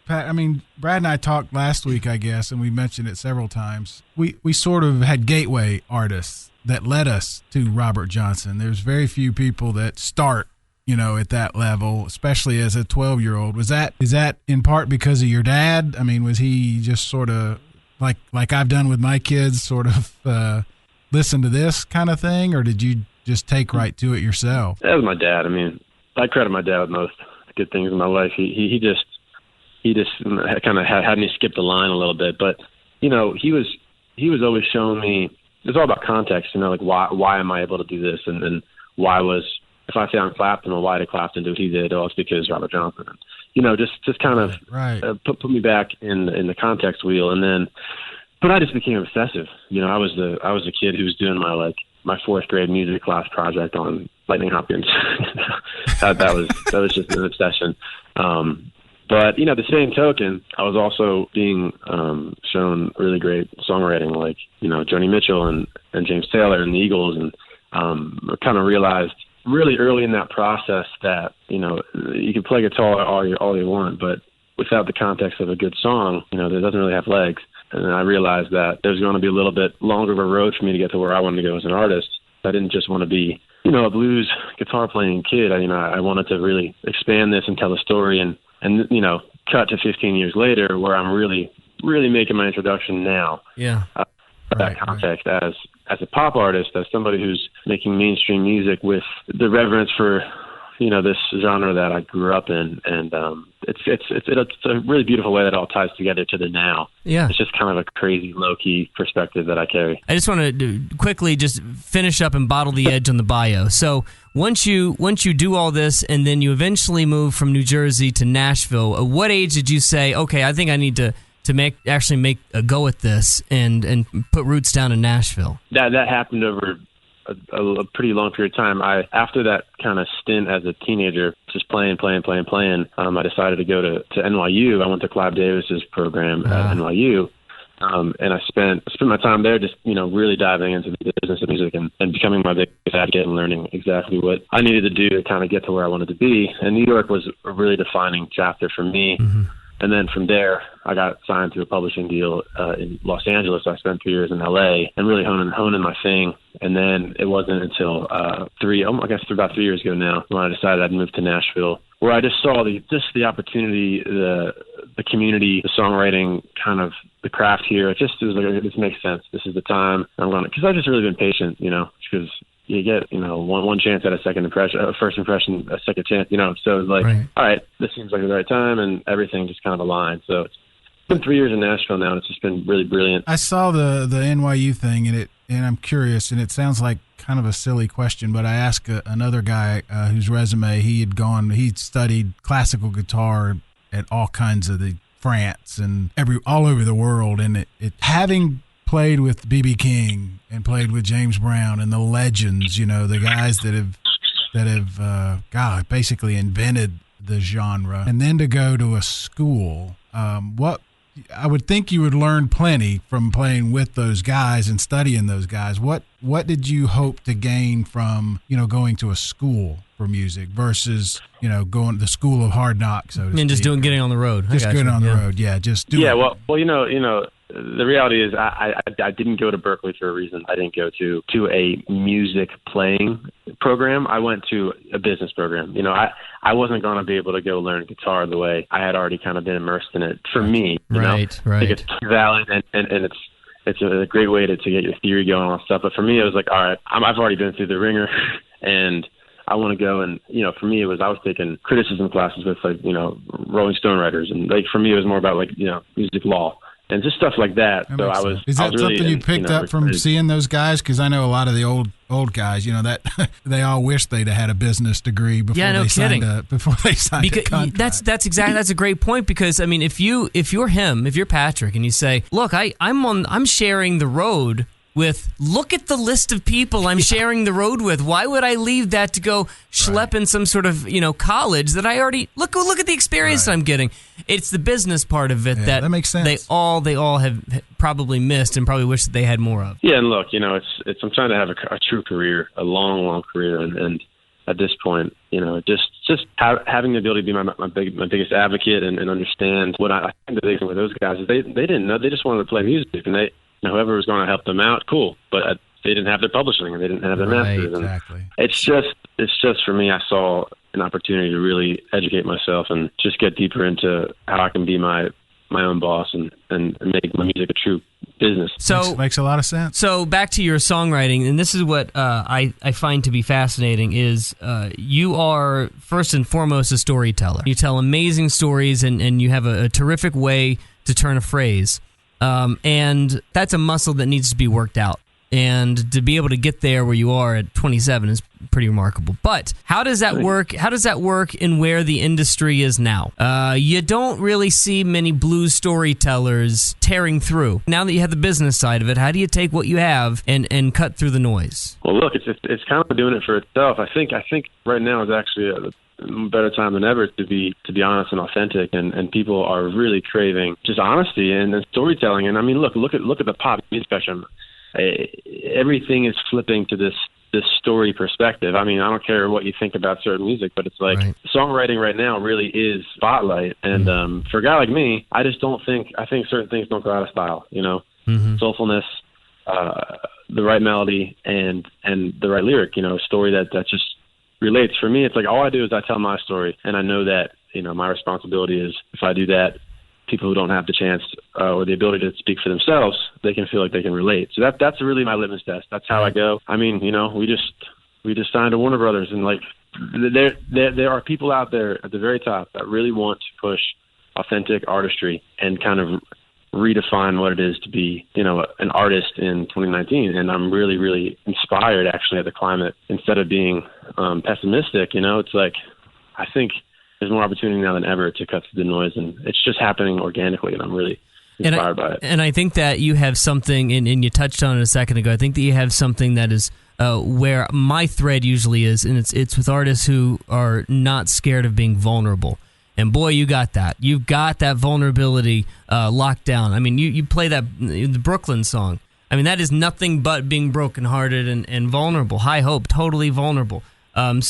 Pat? I mean, Brad and I talked last week, I guess, and we mentioned it several times. We sort of had gateway artists that led us to Robert Johnson. There's very few people that start at that level, especially as a 12-year-old. Is that in part because of your dad? I mean, was he just sort of like I've done with my kids, sort of listen to this kind of thing, or did you just take right to it yourself? That was my dad. I mean, I credit my dad with most good things in my life. He just kind of had me skip the line a little bit, but he was always showing me. It's all about context, like why am I able to do this, and why was. If I say I'm Clapton, well, why did Clapton do what he did? Oh, it's because Robert Johnson. Just kind of put me back in the context wheel, and then, but I just became obsessive. I was a kid who was doing my fourth grade music class project on Lightning Hopkins. that was just an obsession. But the same token, I was also being shown really great songwriting, like Joni Mitchell and James Taylor and the Eagles, and I kind of realized really early in that process that you can play guitar all you want, but without the context of a good song, it doesn't really have legs. And I realized that there was going to be a little bit longer of a road for me to get to where I wanted to go as an artist. I didn't just want to be a blues guitar playing kid. I wanted to really expand this and tell a story, and cut to 15 years later where I'm really making my introduction now. Yeah. That context as a pop artist, as somebody who's making mainstream music with the reverence for this genre that I grew up in, and it's a really beautiful way that all ties together to the now. Yeah, it's just kind of a crazy low key perspective that I carry. I just want to quickly just finish up and bottle the edge on the bio. So once you do all this, and then you eventually move from New Jersey to Nashville, at what age did you say, okay, I think I need to make a go at this and put roots down in Nashville? That happened over a pretty long period of time. After that kind of stint as a teenager, just playing, I decided to go to NYU. I went to Clive Davis's program at NYU, and I spent my time there just really diving into the business of music and becoming my biggest advocate and learning exactly what I needed to do to kind of get to where I wanted to be. And New York was a really defining chapter for me. Mm-hmm. And then from there, I got signed to a publishing deal in Los Angeles. I spent 3 years in LA and really honing my thing. And then it wasn't until about 3 years ago now when I decided I'd move to Nashville, where I just saw the opportunity, the community, the songwriting, kind of the craft here. It just was like, this makes sense. This is the time I'm going to, because I've just really been patient, because you get, one chance at a second impression, a first impression, a second chance, so it's like, all right, this seems like the right time, and everything just kind of aligned. So it's been 3 years in Nashville now, and it's just been really brilliant. I saw the NYU thing, and I'm curious, and it sounds like kind of a silly question, but I asked another guy whose resume he'd studied classical guitar at all kinds of the France and all over the world, and it having played with B.B. King and played with James Brown and the legends, the guys that have basically invented the genre, and then to go to a school, what I would think you would learn plenty from playing with those guys and studying those guys. What did you hope to gain from going to a school for music versus going to the school of hard knocks, so to speak? And just getting on the road. Just getting on the road, yeah. Just do it. Well, the reality is I didn't go to Berkeley for a reason. I didn't go to a music playing program. I went to a business program. I wasn't going to be able to go learn guitar the way I had already kind of been immersed in it. For me, right. I think it's valid and it's a great way to get your theory going and stuff. But for me, it was like, all right, I've already been through the ringer, and I want to go. And for me, I was taking criticism classes with Rolling Stone writers, and for me, it was more about music law and just stuff like that. So I was. Is that was really something you picked up from seeing those guys? Because I know a lot of the old guys, that they all wish they'd have had a business degree before they signed a contract. That's a great point, because I mean, if you're Patrick and you say, look, I'm sharing the road with, look at the list of people I'm sharing the road with. Why would I leave that to go schlep in some sort of college that I already look at the experience that I'm getting? It's the business part of it that makes sense. They all have probably missed and probably wish that they had more of. Yeah, and look, it's I'm trying to have a true career, a long career, and at this point, just having the ability to be my biggest advocate and understand what I think the big thing with those guys is they didn't know, they just wanted to play music, and whoever was going to help them out, cool. But they didn't have their publishing and they didn't have their masters. And exactly. It's just for me, I saw an opportunity to really educate myself and just get deeper into how I can be my own boss and make my music a true business. So makes a lot of sense. So back to your songwriting, and this is what I find to be fascinating, is you are first and foremost a storyteller. You tell amazing stories, and you have a terrific way to turn a phrase. And that's a muscle that needs to be worked out. And to be able to get there where you are at 27 is pretty remarkable. But how does that work? How does that work in where the industry is now? You don't really see many blues storytellers tearing through. Now that you have the business side of it, how do you take what you have and cut through the noise? Well, look, it's kind of doing it for itself. I think right now is actually a better time than ever to be honest and authentic, and people are really craving just honesty and storytelling. And I mean, look at the pop music spectrum. Everything is flipping to this story perspective. I mean, I don't care what you think about certain music, but it's like songwriting right now really is spotlight. And for a guy like me, I think certain things don't go out of style. Soulfulness, the right melody, and the right lyric. A story that just relates. For me, it's like all I do is I tell my story, and I know that my responsibility is, if I do that, people who don't have the chance or the ability to speak for themselves, they can feel like they can relate. So that's really my litmus test. That's how I go. I mean, we just signed to Warner Brothers, and like there are people out there at the very top that really want to push authentic artistry and kind of redefine what it is to be, an artist in 2019. And I'm really, really inspired actually at the climate. Instead of being pessimistic, it's like, I think there's more opportunity now than ever to cut through the noise, and it's just happening organically, and I'm really inspired by it. And I think that you have something, and you touched on it a second ago, I think that you have something that is where my thread usually is, and it's with artists who are not scared of being vulnerable. And boy, you got that. You've got that vulnerability locked down. I mean, you play the Brooklyn song. I mean, that is nothing but being brokenhearted and vulnerable. High Hope, totally vulnerable. It's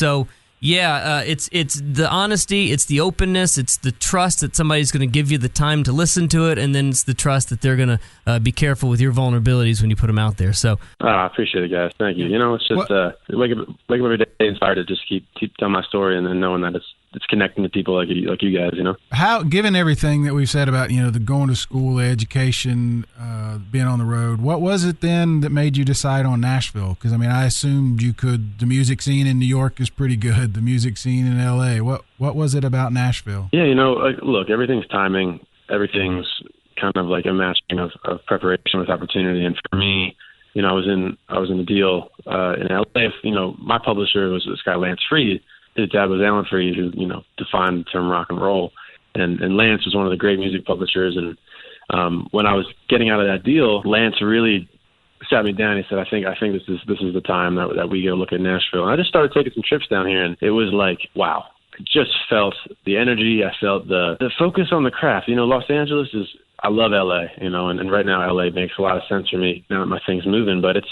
the honesty, it's the openness, it's the trust that somebody's going to give you the time to listen to it, and then it's the trust that they're going to be careful with your vulnerabilities when you put them out there. So, I appreciate it, guys. Thank you. It's just wake up every day inspired to just keep telling my story, and then knowing that it's connecting to people like you guys. How, given everything that we've said about the going to school, education, being on the road, what was it then that made you decide on Nashville? Because I assumed the music scene in New York is pretty good. The music scene in LA. What was it about Nashville? Yeah, look, everything's timing. Everything's kind of like a matching of preparation with opportunity. And for me, I was in a deal in LA. My publisher was this guy Lance Freed. His dad was Alan Freed, who defined the term rock and roll. And Lance was one of the great music publishers. And when I was getting out of that deal, Lance really sat me down. He said, I think this is the time that we go look at Nashville. And I just started taking some trips down here, and it was like, wow. I just felt the energy. I felt the focus on the craft. Los Angeles is, I love LA, and right now LA makes a lot of sense for me now that my thing's moving, but it's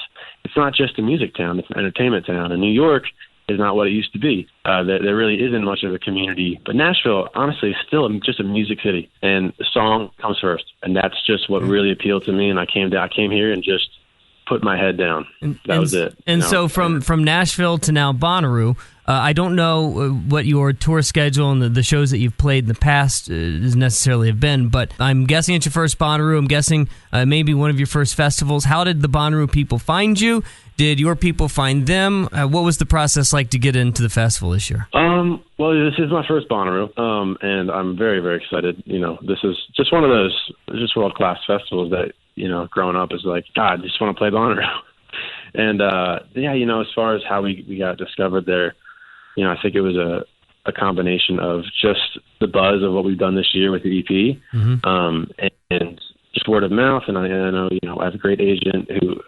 not just a music town, it's an entertainment town. And New York is not what it used to be. There really isn't much of a community. But Nashville, honestly, is still just a music city, and the song comes first, and that's just what really appealed to me. And I came here and just put my head down. That was it. And so from Nashville to now Bonnaroo, I don't know what your tour schedule and the shows that you've played in the past has necessarily have been, but I'm guessing it's your first Bonnaroo. I'm guessing maybe one of your first festivals. How did the Bonnaroo people find you? Did your people find them? What was the process like to get into the festival this year? Well, this is my first Bonnaroo, and I'm very, very excited. This is just one of those just world-class festivals that, growing up is like, God, I just want to play Bonnaroo. And, as far as how we got discovered there, I think it was a combination of just the buzz of what we've done this year with the EP, and just word of mouth. And I know, I have a great agent who,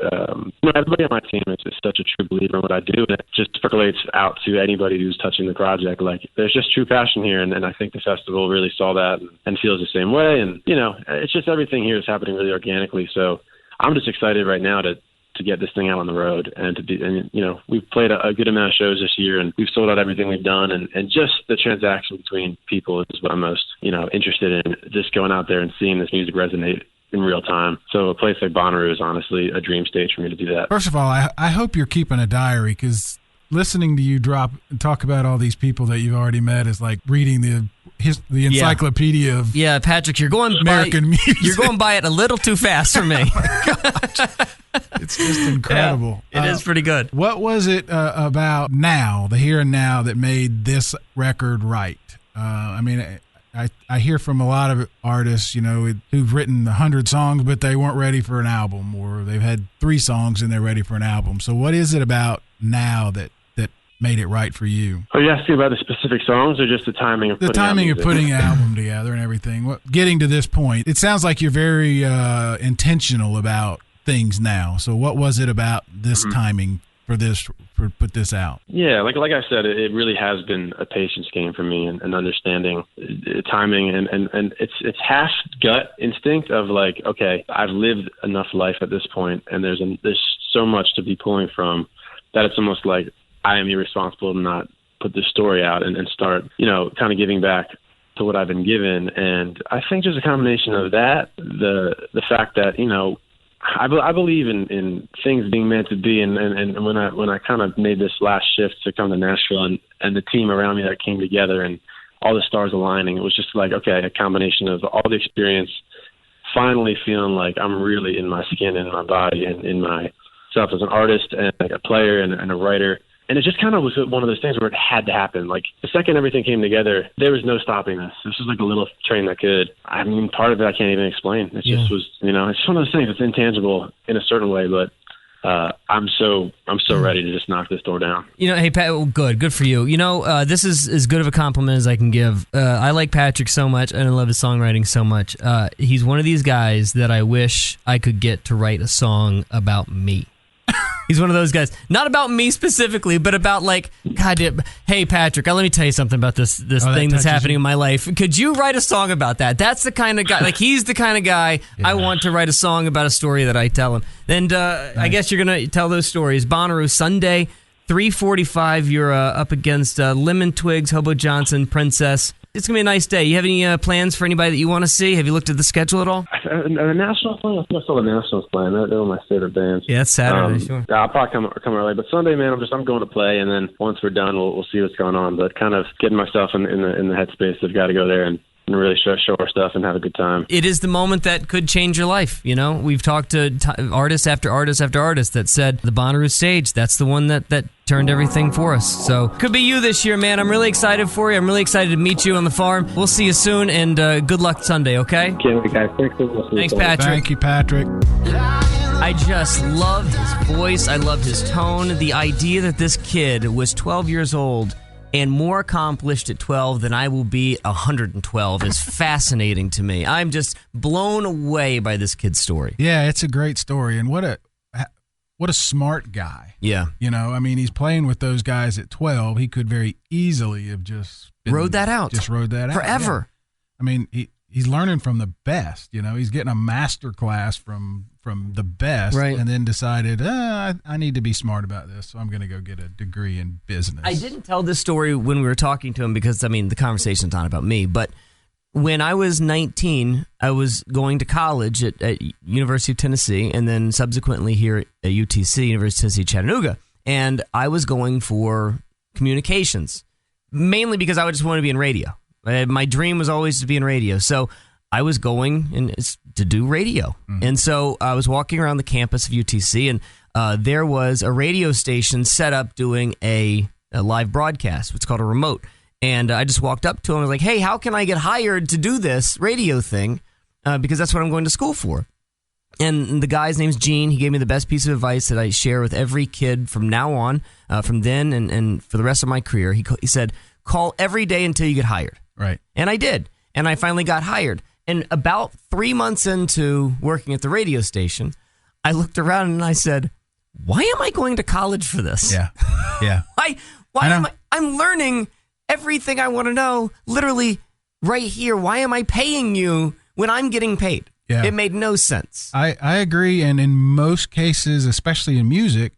everybody on my team is such a true believer in what I do, and it just percolates out to anybody who's touching the project. Like, there's just true passion here, and I think the festival really saw that and feels the same way. And, it's just everything here is happening really organically. So I'm just excited right now to get this thing out on the road and we've played a good amount of shows this year, and we've sold out everything we've done, and just the transaction between people is what I'm most, interested in, just going out there and seeing this music resonate in real time. So a place like Bonnaroo is honestly a dream stage for me to do that. First of all, I hope you're keeping a diary, because listening to you talk about all these people that you've already met is like reading the encyclopedia of Patrick, you're going American music. You're going by it a little too fast for me. It's just incredible. It is pretty good. What was it about now, the here and now, that made this record right? I hear from a lot of artists, who've written 100 songs, but they weren't ready for an album, or they've had 3 songs and they're ready for an album. So what is it about now that made it right for you? Are you asking about the specific songs, or just the timing of putting an album together and everything? Getting to this point, it sounds like you're very intentional about things now. So what was it about this timing for put this out? Yeah, like I said, it really has been a patience game for me, and understanding timing, and it's half gut instinct of like, okay, I've lived enough life at this point, and there's so much to be pulling from that it's almost like I am irresponsible to not put this story out and start, kind of giving back to what I've been given. And I think just a combination of that, the fact that, I believe in things being meant to be, and when I kind of made this last shift to come to Nashville, and the team around me that came together and all the stars aligning, it was just like, okay, a combination of all the experience, finally feeling like I'm really in my skin and in my body and in myself as an artist and like a player and a writer. And it just kind of was one of those things where it had to happen. Like, the second everything came together, there was no stopping this. This was like a little train that could. I mean, part of it I can't even explain. It just was, it's just one of those things. It's intangible in a certain way, but I'm so ready to just knock this door down. Hey, Pat, good for you. This is as good of a compliment as I can give. I like Patrick so much, and I love his songwriting so much. He's one of these guys that I wish I could get to write a song about me. He's one of those guys, not about me specifically, but about like, God, hey Patrick, let me tell you something about this thing that's happening in my life. Could you write a song about that? That's the kind of guy, like he's the kind of guy I want to write a song about a story that I tell him. And nice. I guess you're going to tell those stories. Bonnaroo, Sunday, 3:45, you're up against Lemon Twigs, Hobo Johnson, Princess. It's going to be a nice day. You have any plans for anybody that you want to see? Have you looked at the schedule at all? The Nationals playing? I saw the Nationals playing. They're one of my favorite bands. Yeah, it's Saturday, sure. I'll probably come early. But Sunday, man, I'm going to play, and then once we're done, we'll see what's going on. But kind of getting myself in the headspace, I've got to go there and really show our stuff and have a good time. It is the moment that could change your life. We've talked to artists after artists after artists that said the Bonnaroo stage, that's the one that turned everything for us. So could be you this year, man. I'm really excited for you. I'm really excited to meet you on the farm. We'll see you soon, and good luck Sunday, okay? Okay, guys. Thanks, Patrick. Thank you, Patrick. I just love his voice. I love his tone. The idea that this kid was 12 years old and more accomplished at 12 than I will be 112 is fascinating to me. I'm just blown away by this kid's story. Yeah, it's a great story, and what a smart guy. Yeah. He's playing with those guys at 12. He could very easily have just rode that out. Just rode that out. Forever. Yeah. he's learning from the best. He's getting a master class from the best, right. And then decided, I need to be smart about this, so I'm going to go get a degree in business. I didn't tell this story when we were talking to him because, the conversation's not about me, but when I was 19, I was going to college at University of Tennessee and then subsequently here at UTC, University of Tennessee, Chattanooga, and I was going for communications, mainly because I just wanted to be in radio. My dream was always to be in radio, so I was going to do radio. Mm-hmm. And so I was walking around the campus of UTC, and there was a radio station set up doing a live broadcast. It's called a remote. And I just walked up to him and was like, hey, how can I get hired to do this radio thing? Because that's what I'm going to school for. And the guy's name's Gene. He gave me the best piece of advice that I share with every kid from now on, from then and for the rest of my career. He said, call every day until you get hired. Right. And I did. And I finally got hired. And about 3 months into working at the radio station, I looked around and I said, why am I going to college for this? Yeah. Yeah. Why am I'm learning everything I want to know literally right here. Why am I paying you when I'm getting paid? Yeah. It made no sense. I agree. And in most cases, especially in music,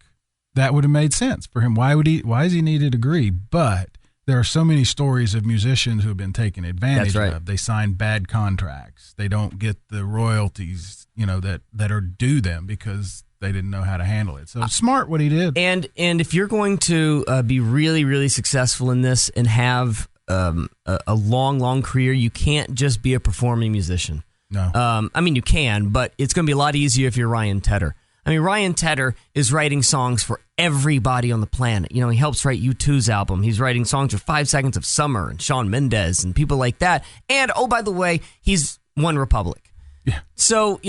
that would have made sense for him. Why does he need a degree? But there are so many stories of musicians who have been taken advantage of. They sign bad contracts. They don't get the royalties, that are due them because they didn't know how to handle it. So it's smart what he did. And if you're going to be really, really successful in this and have a long, long career, you can't just be a performing musician. No. You can, but it's going to be a lot easier if you're Ryan Tedder. Ryan Tedder is writing songs for everybody on the planet. He helps write U2's album. He's writing songs for 5 Seconds of Summer and Shawn Mendes and people like that. And, oh, by the way, he's One Republic. Yeah. So,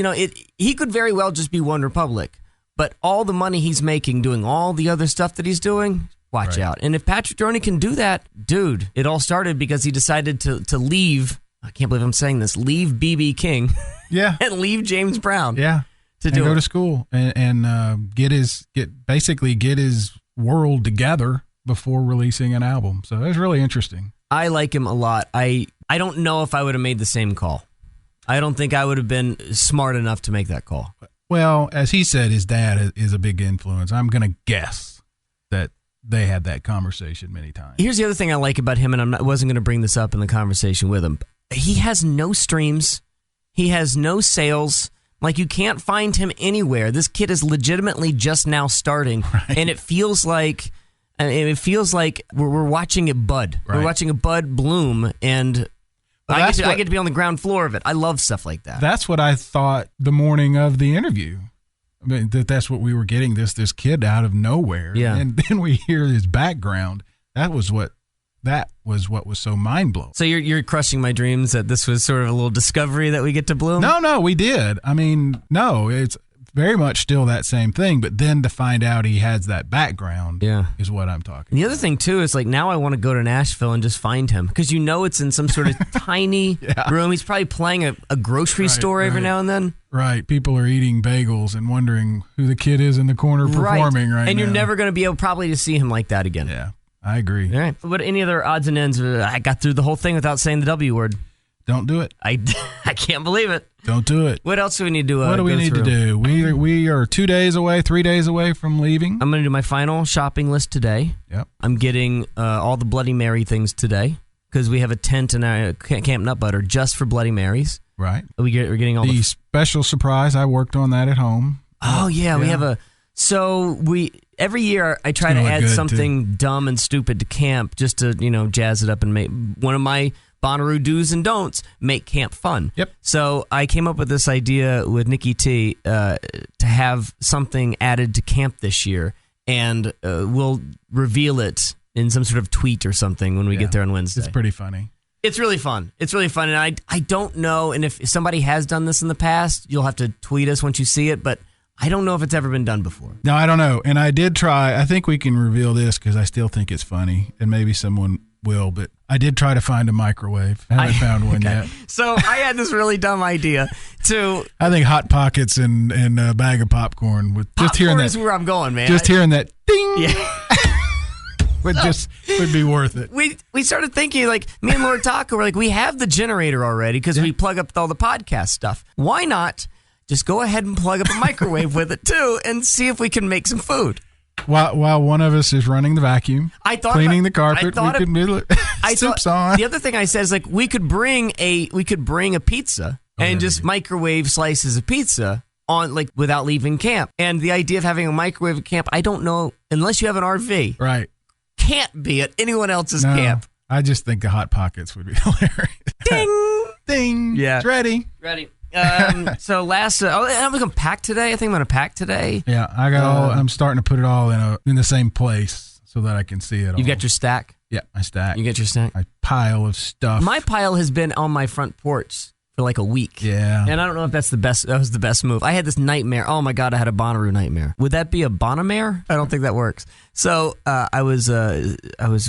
he could very well just be One Republic. But all the money he's making doing all the other stuff that he's doing, watch out. And if Patrick Droney can do that, dude, it all started because he decided to leave, I can't believe I'm saying this, leave B.B. King. Yeah. And leave James Brown. Yeah. To go to school and get his world together before releasing an album. So it was really interesting. I like him a lot. I don't know if I would have made the same call. I don't think I would have been smart enough to make that call. Well, as he said, his dad is a big influence. I'm going to guess that they had that conversation many times. Here's the other thing I like about him, and I wasn't going to bring this up in the conversation with him. He has no streams. He has no sales. Like, you can't find him anywhere. This kid is legitimately just now starting, right. And it feels like we're watching it bud. Right. We're watching a bud bloom, and I get to be on the ground floor of it. I love stuff like that. That's what I thought the morning of the interview. That's what we were getting, this kid out of nowhere. Yeah. And then we hear his background. That was what was so mind-blowing. So you're crushing my dreams that this was sort of a little discovery that we get to bloom? No, we did. No, it's very much still that same thing, but then to find out he has that background is what I'm talking about. The other thing, too, is like now I want to go to Nashville and just find him because it's in some sort of tiny room. He's probably playing a grocery store every now and then. Right. People are eating bagels and wondering who the kid is in the corner performing right now. And you're never going to be able probably to see him like that again. Yeah. I agree. All right. But any other odds and ends? I got through the whole thing without saying the W word. Don't do it. I can't believe it. Don't do it. What else do we need to What do we need to do? We are 3 days away from leaving. I'm going to do my final shopping list today. Yep. I'm getting all the Bloody Mary things today because we have a tent in our Camp Nut Butter just for Bloody Marys. Right. We're getting all the special surprise. I worked on that at home. Oh, yeah. We have every year I try to add something dumb and stupid to camp just to, jazz it up and make one of my Bonnaroo do's and don'ts, make camp fun. Yep. So I came up with this idea with Nikki T to have something added to camp this year, and we'll reveal it in some sort of tweet or something when we get there on Wednesday. It's pretty funny. It's really fun. And I don't know, and if somebody has done this in the past, you'll have to tweet us once you see it, but I don't know if it's ever been done before. No, I don't know. And I did try. I think we can reveal this because I still think it's funny, and maybe someone will, but I did try to find a microwave. I haven't found one yet. So I had this really dumb idea I think Hot Pockets and a bag of popcorn with just hearing that. Is where I'm going, man. Just hearing that ding. Yeah. would be worth it. We started thinking, like, me and Lord Taco were like, we have the generator already because we plug up all the podcast stuff. Why not just go ahead and plug up a microwave with it too and see if we can make some food? While one of us is running the vacuum, cleaning the carpet, we could noodle it. Soup's on. The other thing I said is, like, we could bring a pizza and just microwave slices of pizza on, like, without leaving camp. And the idea of having a microwave at camp, I don't know, unless you have an RV, right? Can't be at anyone else's camp. I just think the Hot Pockets would be hilarious. Ding, ding. Yeah, it's ready. So last, I'm gonna pack today. I think I'm gonna pack today. Yeah, I got I'm starting to put it all in the same place so that I can see it all. You got your stack? Yeah, my stack. You get your stack? My pile of stuff. My pile has been on my front porch for like a week. Yeah. And I don't know if that was the best move. I had this nightmare. Oh my God, I had a Bonnaroo nightmare. Would that be a Bonnamare? I don't think that works. So I was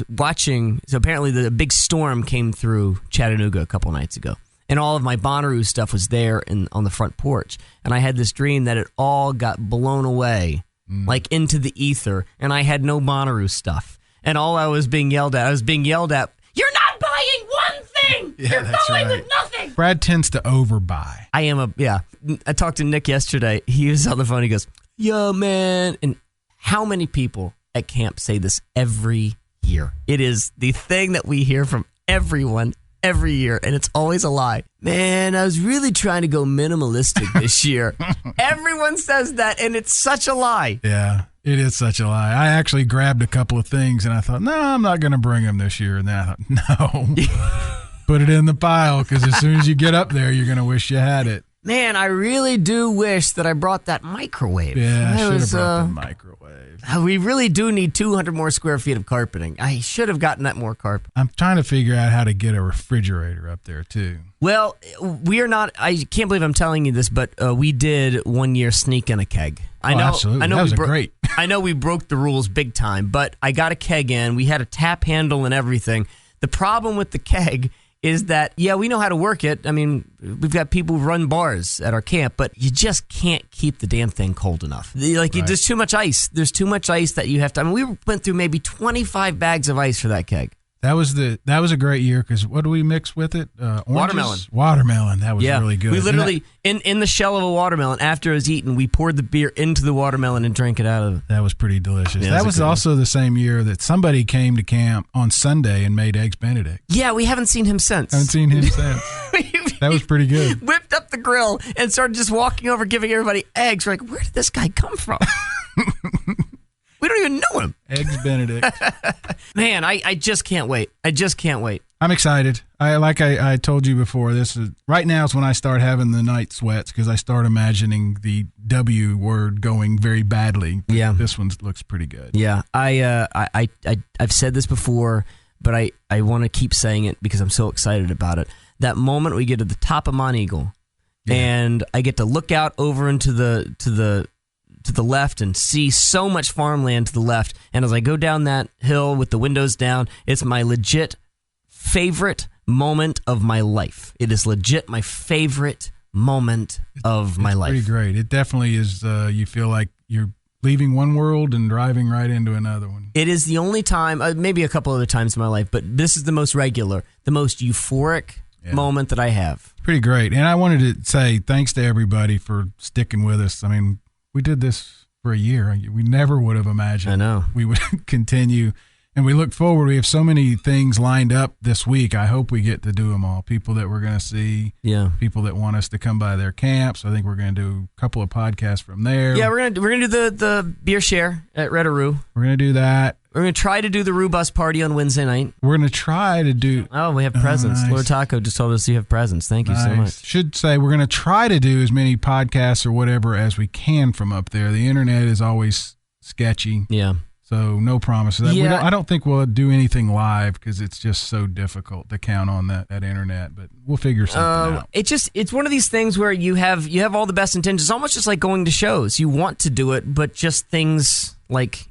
watching. So apparently the big storm came through Chattanooga a couple nights ago. And all of my Bonnaroo stuff was there on the front porch. And I had this dream that it all got blown away, like into the ether. And I had no Bonnaroo stuff. And all I was being yelled at, you're not buying one thing! Yeah, You're that's going right. with nothing! Brad tends to overbuy. I talked to Nick yesterday. He was on the phone. He goes, yo, man. And how many people at camp say this every year? It is the thing that we hear from everyone every year, and it's always a lie. Man, I was really trying to go minimalistic this year. Everyone says that, and it's such a lie. Yeah, it is such a lie. I actually grabbed a couple of things, and I thought, no, I'm not going to bring them this year. And then I thought, no, put it in the pile, because as soon as you get up there, you're going to wish you had it. Man, I really do wish that I brought that microwave. Yeah, I should have brought the microwave. We really do need 200 more square feet of carpeting. I should have gotten that more carpet. I'm trying to figure out how to get a refrigerator up there, too. Well, we are not. I can't believe I'm telling you this, but we did 1 year sneak in a keg. I know, absolutely. I know that was great. I know we broke the rules big time, but I got a keg in. We had a tap handle and everything. The problem with the keg is that, yeah, we know how to work it. I mean, we've got people who run bars at our camp, but you just can't keep the damn thing cold enough. Like, right. There's too much ice. There's too much ice that you have to. I mean, we went through maybe 25 bags of ice for that keg. That was a great year because what do we mix with it? Oranges? Watermelon. That was really good. We literally in the shell of a watermelon after it was eaten, we poured the beer into the watermelon and drank it out of it. That was pretty delicious. Yeah, that was also the same year that somebody came to camp on Sunday and made Eggs Benedict. Yeah, we haven't seen him since. That was pretty good. Whipped up the grill and started just walking over, giving everybody eggs. We're like, where did this guy come from? We don't even know him. Eggs Benedict. Man, I just can't wait. I'm excited. I told you before, right now is when I start having the night sweats because I start imagining the W word going very badly. Yeah. This one looks pretty good. Yeah. I've said this before, but I want to keep saying it because I'm so excited about it. That moment we get to the top of Mont Eagle and I get to look out over into the left and see so much farmland to the left. And as I go down that hill with the windows down, it's my legit favorite moment of my life. It is legit my favorite moment of my life. Pretty great. It definitely is. You feel like you're leaving one world and driving right into another one. It is the only time, maybe a couple other times in my life, but this is the most regular, the most euphoric moment that I have. Pretty great. And I wanted to say thanks to everybody for sticking with us. I mean, we did this for a year. We never would have imagined we would continue. And we look forward. We have so many things lined up this week. I hope we get to do them all. People that we're going to see. Yeah. People that want us to come by their camps. I think we're going to do a couple of podcasts from there. Yeah, we're going to do the beer share at Bonnaroo. We're going to do that. We're going to try to do the Roo Bus party on Wednesday night. We're going to try to do... Oh, we have presents. Nice. Lord Taco just told us you have presents. Thank you so much. Should say we're going to try to do as many podcasts or whatever as we can from up there. The internet is always sketchy. Yeah. So no promises. Yeah. I don't think we'll do anything live because it's just so difficult to count on that internet. But we'll figure something out. It's one of these things where you have all the best intentions. It's almost just like going to shows. You want to do it, but just things like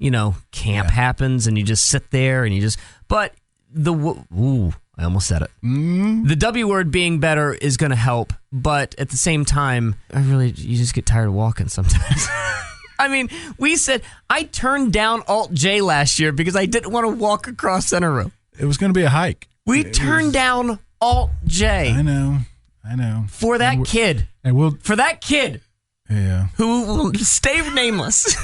camp happens, and you just sit there and you just. But I almost said it. The W word being better is going to help, but at the same time, you just get tired of walking sometimes. I mean, we said I turned down Alt J last year because I didn't want to walk across center row. It was going to be a hike. We turned down Alt J. I know. For that kid. For that kid. Yeah. Who will stay nameless.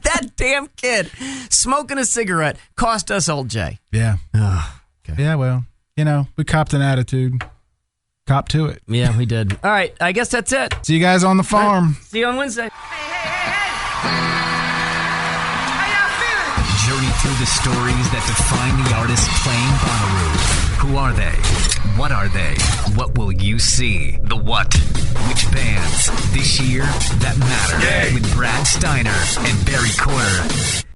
That damn kid smoking a cigarette cost us Alt J. Yeah. Oh, okay. Yeah, well, we copped an attitude. Cop to it. Yeah, we did. All right, I guess that's it. See you guys on the farm. See you on Wednesday. Journey through the stories that define the artists playing Bonnaroo. Who are they? What are they? What will you see? The what? Which bands this year that matter? With Brad Steiner and Barry Corder.